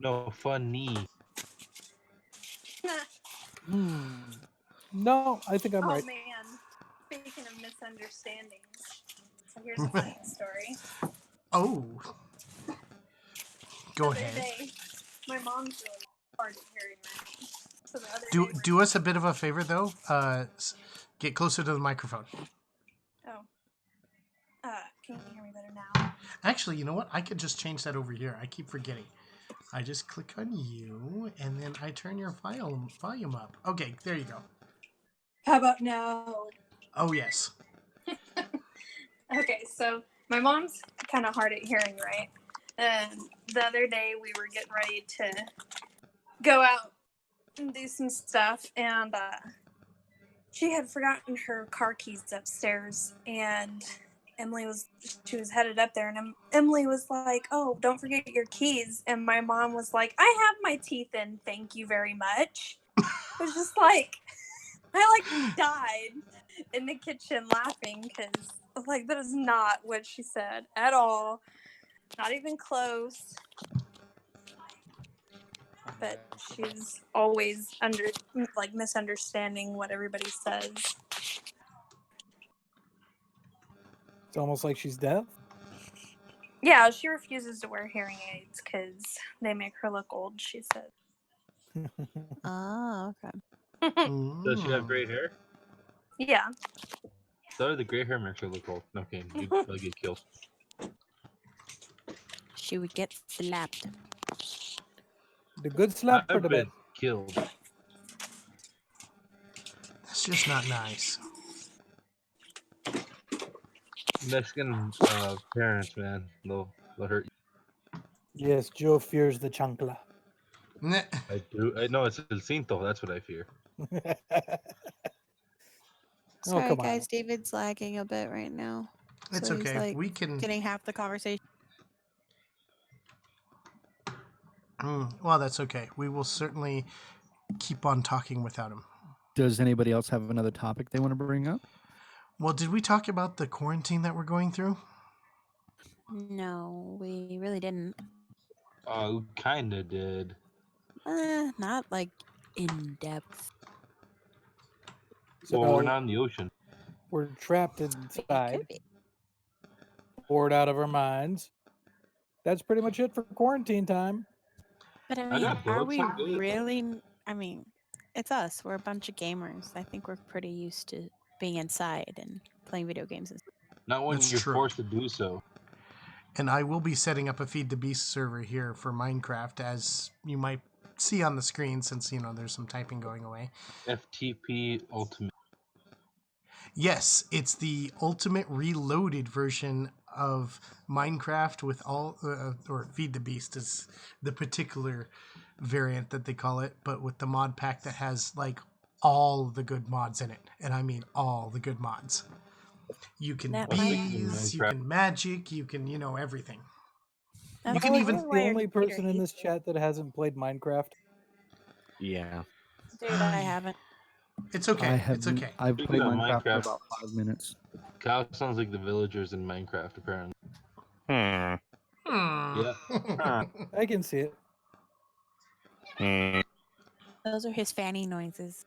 No, funny. No, I think I'm right. Oh man, speaking of misunderstandings, so here's a funny story. Oh. Go other ahead. day, my mom's really hard at hearing right. So the other day Do us a bit of a favor though. Get closer to the microphone. can you hear me better now? Actually, you know what? I could just change that over here. I keep forgetting. I just click on you, and then I turn your volume up. Okay, there you go. How about now? Oh, yes. Okay, so my mom's kind of hard at hearing right. And the other day we were getting ready to go out and do some stuff, and she had forgotten her car keys upstairs, and she was headed up there, and Emily was like, "Oh, don't forget your keys." And my mom was like, "I have my teeth in, thank you very much." It was just like, I like died in the kitchen laughing because like that is not what she said at all, not even close. But she's always misunderstanding what everybody says. It's almost like she's deaf. Yeah, she refuses to wear hearing aids because they make her look old, she said. Oh, okay. Does she have gray hair? Yeah. So the gray hair makes her look old. Okay, you'd probably get killed. She would get slapped. The good slap for I've the bad. been killed. That's just not nice. Mexican parents, man, they'll hurt you. Yes, Joe fears the chancla. I do. I know it's el cinto. That's what I fear. Sorry, come guys. on. David's lagging a bit right now. It's so okay. He's, like, We can. getting half the conversation. Well, that's okay. We will certainly keep on talking without him. Does anybody else have another topic they want to bring up? Well, did we talk about the quarantine that we're going through? No, we really didn't. We kinda did. Not like in depth. So Well, we're not in the ocean. We're trapped inside, bored out of our minds. That's pretty much it for quarantine time. But I I mean, got are books, we I'm good. really? I mean, it's us. We're a bunch of gamers. I think we're pretty used to being inside and playing video games. And stuff. Not when That's you're true. forced to do so. And I will be setting up a Feed the Beast server here for Minecraft, as you might see on the screen, since, there's some typing going away. FTP Ultimate. Yes, it's the Ultimate Reloaded version of Minecraft with all, or Feed the Beast is the particular variant that they call it, but with the mod pack that has, like, all the good mods in it. And I mean all the good mods. You can bees, you can magic, you can, everything. You can even the only person in this chat that hasn't played Minecraft. Yeah. Dude, I haven't. It's okay. It's okay. I've played Minecraft for about 5 minutes. Kyle sounds like the villagers in Minecraft, apparently. Yeah. I can see it. Those are his fanny noises.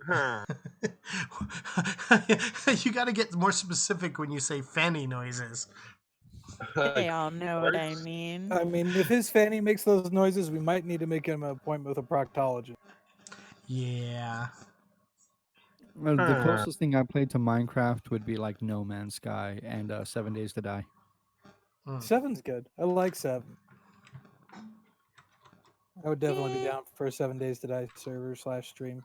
You got to get more specific when you say fanny noises. They all know what I mean. I mean, if his fanny makes those noises, we might need to make him an appointment with a proctologist. Yeah. Well, the closest thing I played to Minecraft would be like No Man's Sky and 7 Days to Die. 7's good. I like 7. I would definitely be down for a 7 Days to Die server / stream.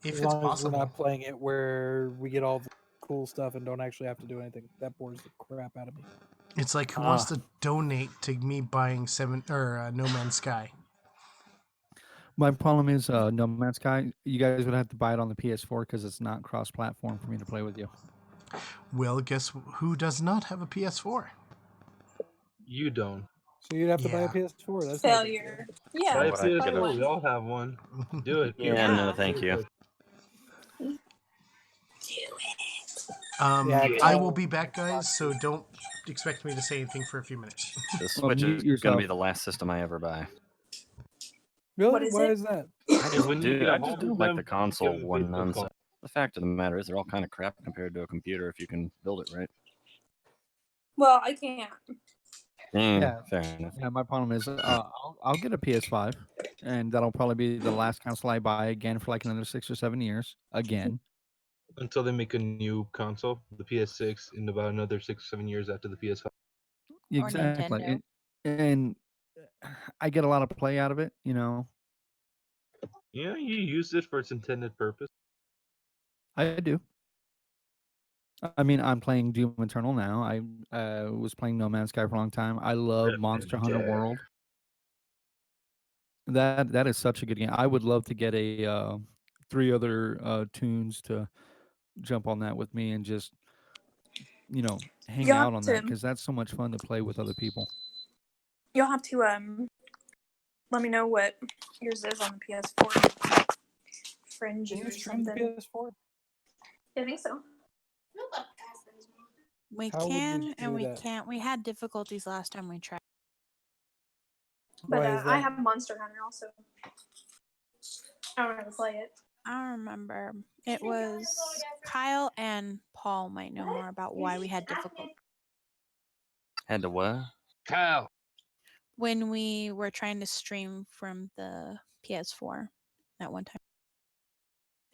If as it's long possible. as we're not playing it where we get all the cool stuff and don't actually have to do anything. That bores the crap out of me. It's like, who wants to donate to me buying No Man's Sky? My problem is No Man's Sky. You guys would have to buy it on the PS4 because it's not cross-platform for me to play with you. Well, guess who does not have a PS4? You don't. So you'd have to buy a PS4. That's failure. Yeah. Buy a PS4. We all have one. Do it. Yeah, no, thank you. I will be back, guys, so don't expect me to say anything for a few minutes. The Switch is going to be the last system I ever buy. Really? Why is that? I just don't like the console one nonsense. The fact of the matter is they're all kind of crap compared to a computer if you can build it right. Well, I can't. Yeah. Fair enough. Yeah, my problem is, I'll get a PS5, and that'll probably be the last console I buy again for like another 6 or 7 years again. Until they make a new console, the PS6, in about another 6 or 7 years after the PS5. Or Exactly, Nintendo. and I get a lot of play out of it, you know. Yeah, you use it for its intended purpose. I do. I mean, I'm playing Doom Eternal now. I was playing No Man's Sky for a long time. I love Rip Monster and Hunter tear. World. That is such a good game. I would love to get a 3 other tunes to jump on that with me and just, hang You'll out have on that to because that's so much fun to play with other people. you'll have to let me know what yours is on the PS4. Fringy Can you or stream the something. PS4? I think so. We How would you can and do we that? can't. We had difficulties last time we tried. But Why is I that? have Monster Hunter also. I don't know how to play it. I remember it was Kyle and Paul might know more about why we had difficulty Had to what? Kyle. when we were trying to stream from the PS4 at one time.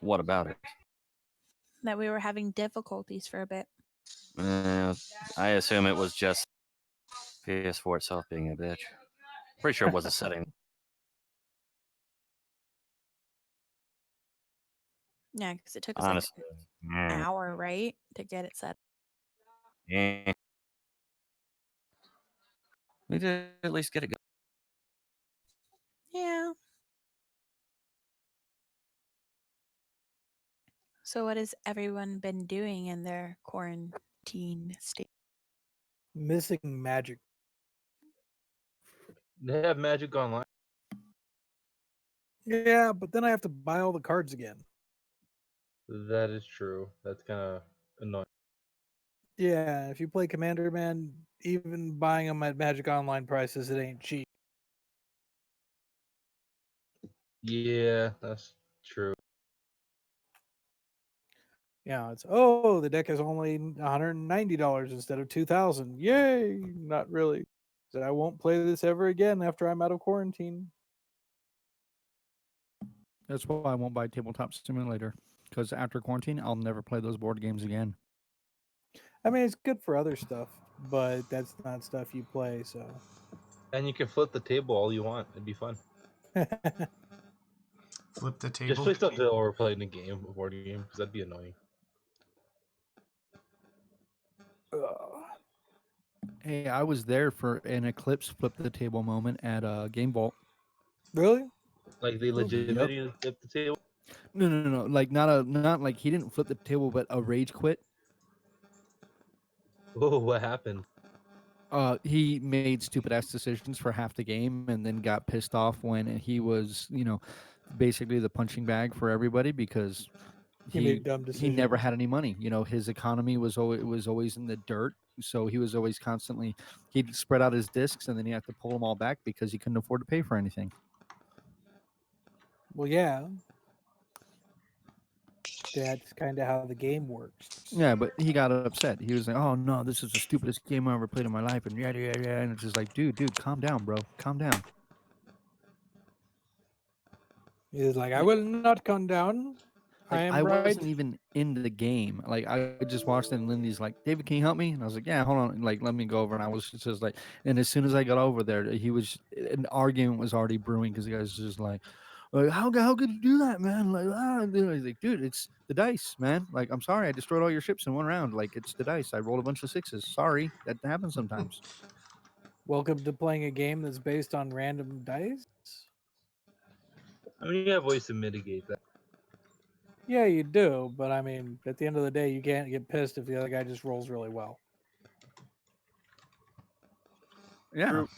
What about it? That we were having difficulties for a bit. I assume it was just PS4 itself being a bitch. Pretty sure it was a setting. Yeah, because it took us like Honestly. an hour, right, to get it set. Yeah. We did at least get it going. Yeah. So, what has everyone been doing in their quarantine state? Missing magic. They have Magic Online. Yeah, but then I have to buy all the cards again. That is true. That's kind of annoying. Yeah, if you play Commander, man, even buying them at Magic Online prices, it ain't cheap. Yeah, that's true. Yeah, it's the deck is only $190 instead of $2,000. Yay! Not really. So I won't play this ever again after I'm out of quarantine. That's why I won't buy Tabletop Simulator, because after quarantine, I'll never play those board games again. I mean, it's good for other stuff, but that's not stuff you play. So And you can flip the table all you want. It'd be fun. Flip the Just table. please don't overplay in a game, a board game, because that'd be annoying. Hey, I was there for an Eclipse flip the table moment at Game Vault. Really? Like they legitimately flip the table. No. Like not like he didn't flip the table, but a rage quit. Oh, what happened? He made stupid ass decisions for half the game, and then got pissed off when he was, basically the punching bag for everybody because He made dumb he never decisions. had any money. His economy was always in the dirt, so he was always constantly he'd spread out his discs, and then he had to pull them all back because he couldn't afford to pay for anything. Well, yeah. That's kind of how the game works. Yeah, but he got upset. He was like, "Oh no, this is the stupidest game I ever played in my life," and yada yada yada. And it's just like, dude, calm down, bro, calm down. He's like, I will not come down. I Like, am I right. wasn't even in the game. Like, I just watched it, and Lindy's like, "David, can you help me?" And I was like, "Yeah, hold on." Like, let me go over. And I was just like, and as soon as I got over there, an argument was already brewing because the guy was just like, how could you do that, man? Like, and I was like, dude, it's the dice, man. Like, I'm sorry, I destroyed all your ships in one round. Like, it's the dice. I rolled a bunch of sixes. Sorry, that happens sometimes. Welcome to playing a game that's based on random dice. I mean, you have ways to mitigate that. Yeah, you do, but I mean, at the end of the day, you can't get pissed if the other guy just rolls really well. Yeah, True.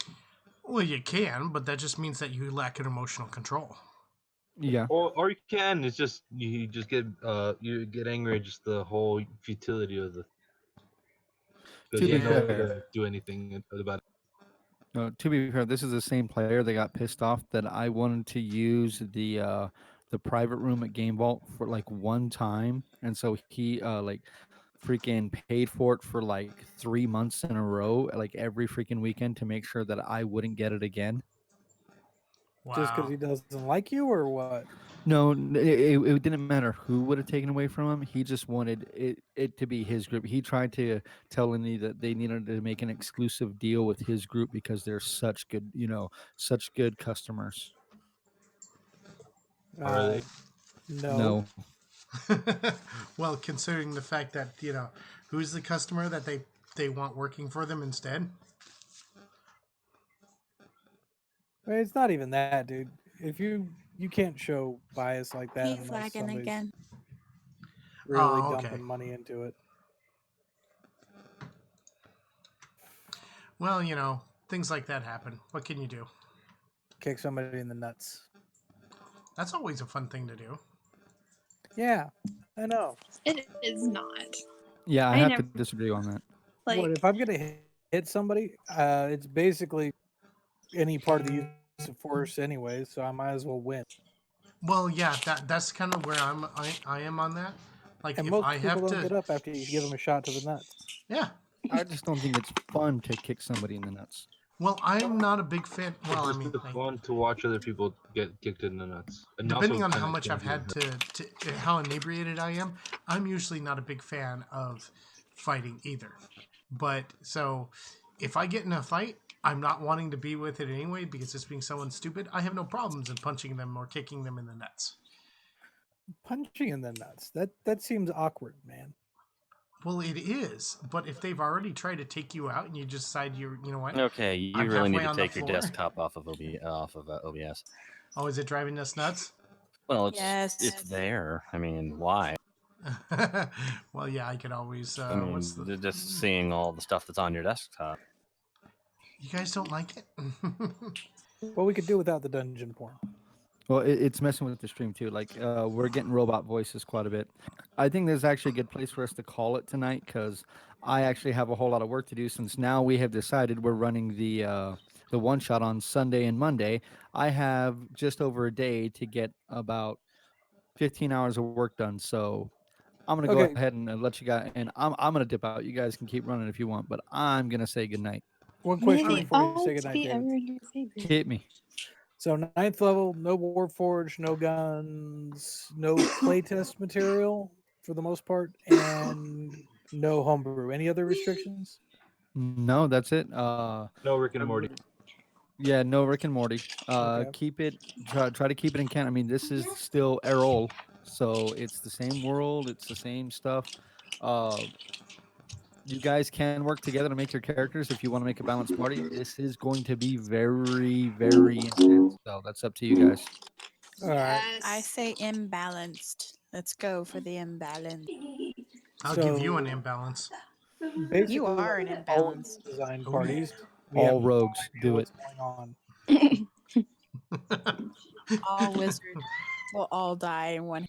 Well, you can, but that just means that you lack an emotional control. yeah. Or you can. It's just you just get you get angry at just the whole futility of the. Because To you be have no way fair, to do anything about it. to be fair, this is the same player that got pissed off that I wanted to use the private room at Game Vault for like one time, and so he freaking paid for it for like 3 months in a row, like every freaking weekend, to make sure that I wouldn't get it again. Just because Wow. he doesn't like you, or what? No, it didn't matter who would have taken away from him. He just wanted it to be his group. He tried to tell me that they needed to make an exclusive deal with his group because they're such good, such good customers. Are they? No. Well, considering the fact that, who's the customer that they want working for them instead? I mean, it's not even that, dude. If you can't show bias like that He's unless lagging somebody's again. really Oh, okay. dumping money into it. Well, things like that happen. What can you do? Kick somebody in the nuts. That's always a fun thing to do. Yeah, I know. It is not. Yeah, I I have never- to disagree on that. Like, What if I'm gonna hit somebody? It's basically any part of the use of force, anyway. So I might as well win. Well, yeah, that's kind of where I am on that. Like, And if most I people have don't to, get up after you give them a shot to the nuts. yeah. I just don't think it's fun to kick somebody in the nuts. Well, I'm not a big fan. Well, I It's mean, just fun to watch other people get kicked in the nuts. And depending also on kinda how much I've can had to how inebriated I am, I'm usually not a big fan of fighting either. But so if I get in a fight, I'm not wanting to be with it anyway because it's being someone stupid. I have no problems in punching them or kicking them in the nuts. Punching in the nuts. That seems awkward, man. Well, it is, but if they've already tried to take you out and you just decide you know what? Okay, you I'm really need halfway to on the take your floor. desktop off of OBS. Oh, is it driving us nuts? Well, it's Yes. there. I mean, why? Well, yeah, I could always. I mean, What's the? just seeing all the stuff that's on your desktop. You guys don't like it? What we could do without the dungeon porn. Well, it's messing with the stream too. Like, we're getting robot voices quite a bit. I think there's actually a good place for us to call it tonight because I actually have a whole lot of work to do since now we have decided we're running the one shot on Sunday and Monday. I have just over a day to get about 15 hours of work done. So I'm gonna go Okay. ahead and let you guys, and I'm gonna dip out. You guys can keep running if you want, but I'm gonna say goodnight. One question may the before you say odds goodnight, be David. ever in your favor. Hit me. So 9th level, no Warforged, no guns, no playtest material for the most part, and no homebrew. Any other restrictions? No, that's it. No Rick and Morty. Yeah, no Rick and Morty. Okay. Keep it. Try to keep it in canon. I mean, this is still Errol, so it's the same world. It's the same stuff. You guys can work together to make your characters if you want to make a balanced party. This is going to be very, very intense. So that's up to you guys. All right. I say imbalanced. Let's go for the imbalance. I'll give you So- an imbalance. Basically, You are like an all imbalance. design Oh, parties. yeah. We have All no rogues idea do what's it. going on. All wizards will all die in one.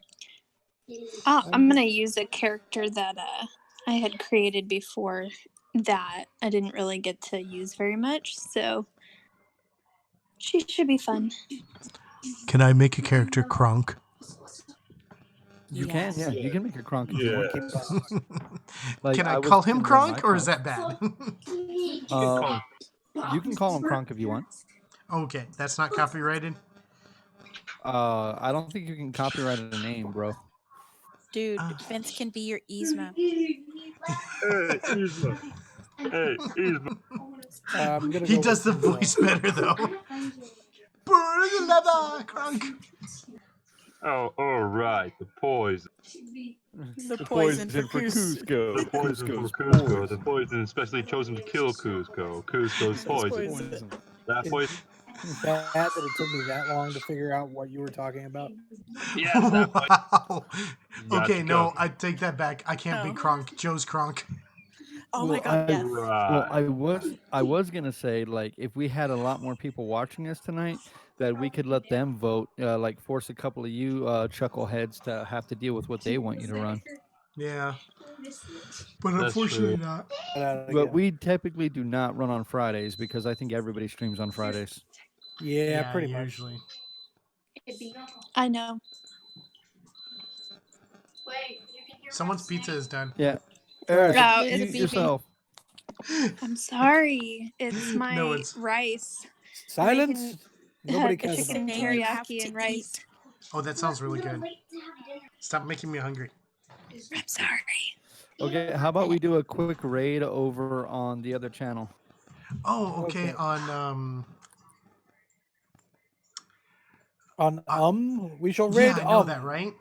I'm gonna use a character that I had created before that I didn't really get to use very much, so she should be fun. Can I make a character Kronk? You Yes. can, yeah. You can make a Kronk if you want. Keep on. Like, Can I was call him gonna run Kronk, my or is that bad? You can call him Kronk if you want. Okay, that's not copyrighted. I don't think you can copyright a name, bro. Dude, Vince can be your Yzma. Hey, Yzma. Hey, Yzma. I'm gonna He go does the with, voice better though. Burn the leather, Kronk. Oh, all right. The poison. The poison for Cusco. The poison for Cusco. The poison especially chosen to kill Cusco. Cusco's poison. That poison. bad that it took me that long to figure out what you were talking about. Yes, that poison. Wow. Got Okay, to no, go. I take that back. I can't be Oh. Kronk. Joe's Kronk. Oh my Well, god, yes. Well, I was gonna say, like, if we had a lot more people watching us tonight, that we could let them vote, like force a couple of you chuckleheads to have to deal with what they want you to run. Yeah. But That's unfortunately true. not. But we typically do not run on Fridays because I think everybody streams on Fridays. Yeah, pretty usually. I know. Someone's pizza is done. Yeah. Eris, No, mute it's yourself. I'm sorry. It's my No, it's rice. silence. Nobody The cares chicken about Thing you that. have teriyaki to and rice. oh, that sounds really good. Stop making me hungry. I'm sorry. Okay, how about we do a quick raid over on the other channel? Oh, okay. Okay. We shall Yeah, raid. I know that, right?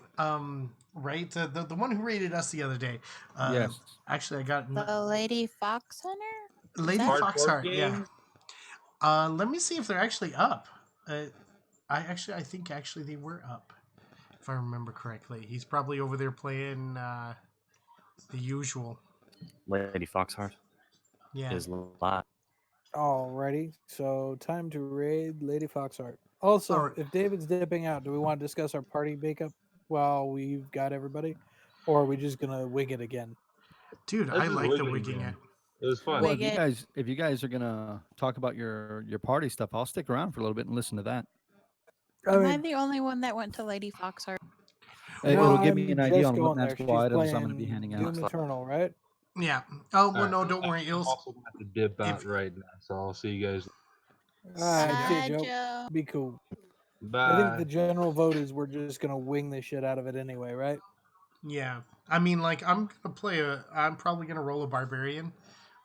Right. The one who rated us the other day. Yes. Actually, I got The Lady Fox Hunter? Lady that- Foxheart. Hardcore Yeah. games? Let me see if they're actually up. I think actually they were up, if I remember correctly. He's probably over there playing the usual. Lady Foxheart Yeah. is live. Alrighty. So time to raid Lady Foxheart. Also, Alright. if David's dipping out, do we want to discuss our party makeup while we've got everybody, or are we just gonna wing it again? Dude, Let's I just like the wing it wigging again. it. It was fun. Well, Wig it. if you guys are gonna talk about your party stuff, I'll stick around for a little bit and listen to that. I Am I mean, the only one that went to Lady Foxheart? It no, will give me I'm an idea just on what going there. magical She's items I'm going to be playing handing out. Doom Eternal, right? Yeah. Oh well, Alright, no, don't worry. I'm It'll also gonna have to dip out if right now, so I'll see you guys. Alright, see Yeah. ya, Bye, Joe. Joe. Be cool. I Bye. think the general vote is we're just gonna wing the shit out of it anyway, right? Yeah. I mean, like I'm probably gonna roll a barbarian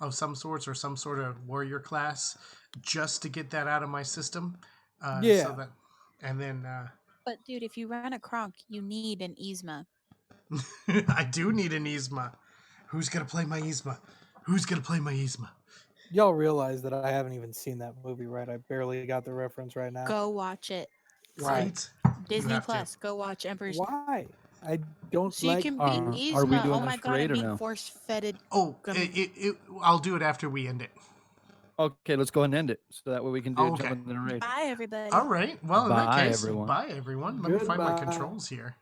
of some sorts or some sort of warrior class just to get that out of my system. Yeah. So that, and then But dude, if you run a Kronk, you need an Yzma. I do need an Yzma. Who's gonna play my Yzma? Who's gonna play my Yzma? Y'all realize that I haven't even seen that movie, right? I barely got the reference right now. Go watch it. Why? Right? Disney have to. Plus. Go watch Emperor's. Why? I don't So you like. can be Are we Yzma. doing Oh my this god, raid I'm or being no? force fed. Oh, Gonna- I'll do it after we end it. Okay, let's go ahead and end it so that way we can do Oh, okay. jump in the raid. Bye, everybody. All right. Well, in that Bye, case, everyone. bye everyone. Let me find my Goodbye. controls here.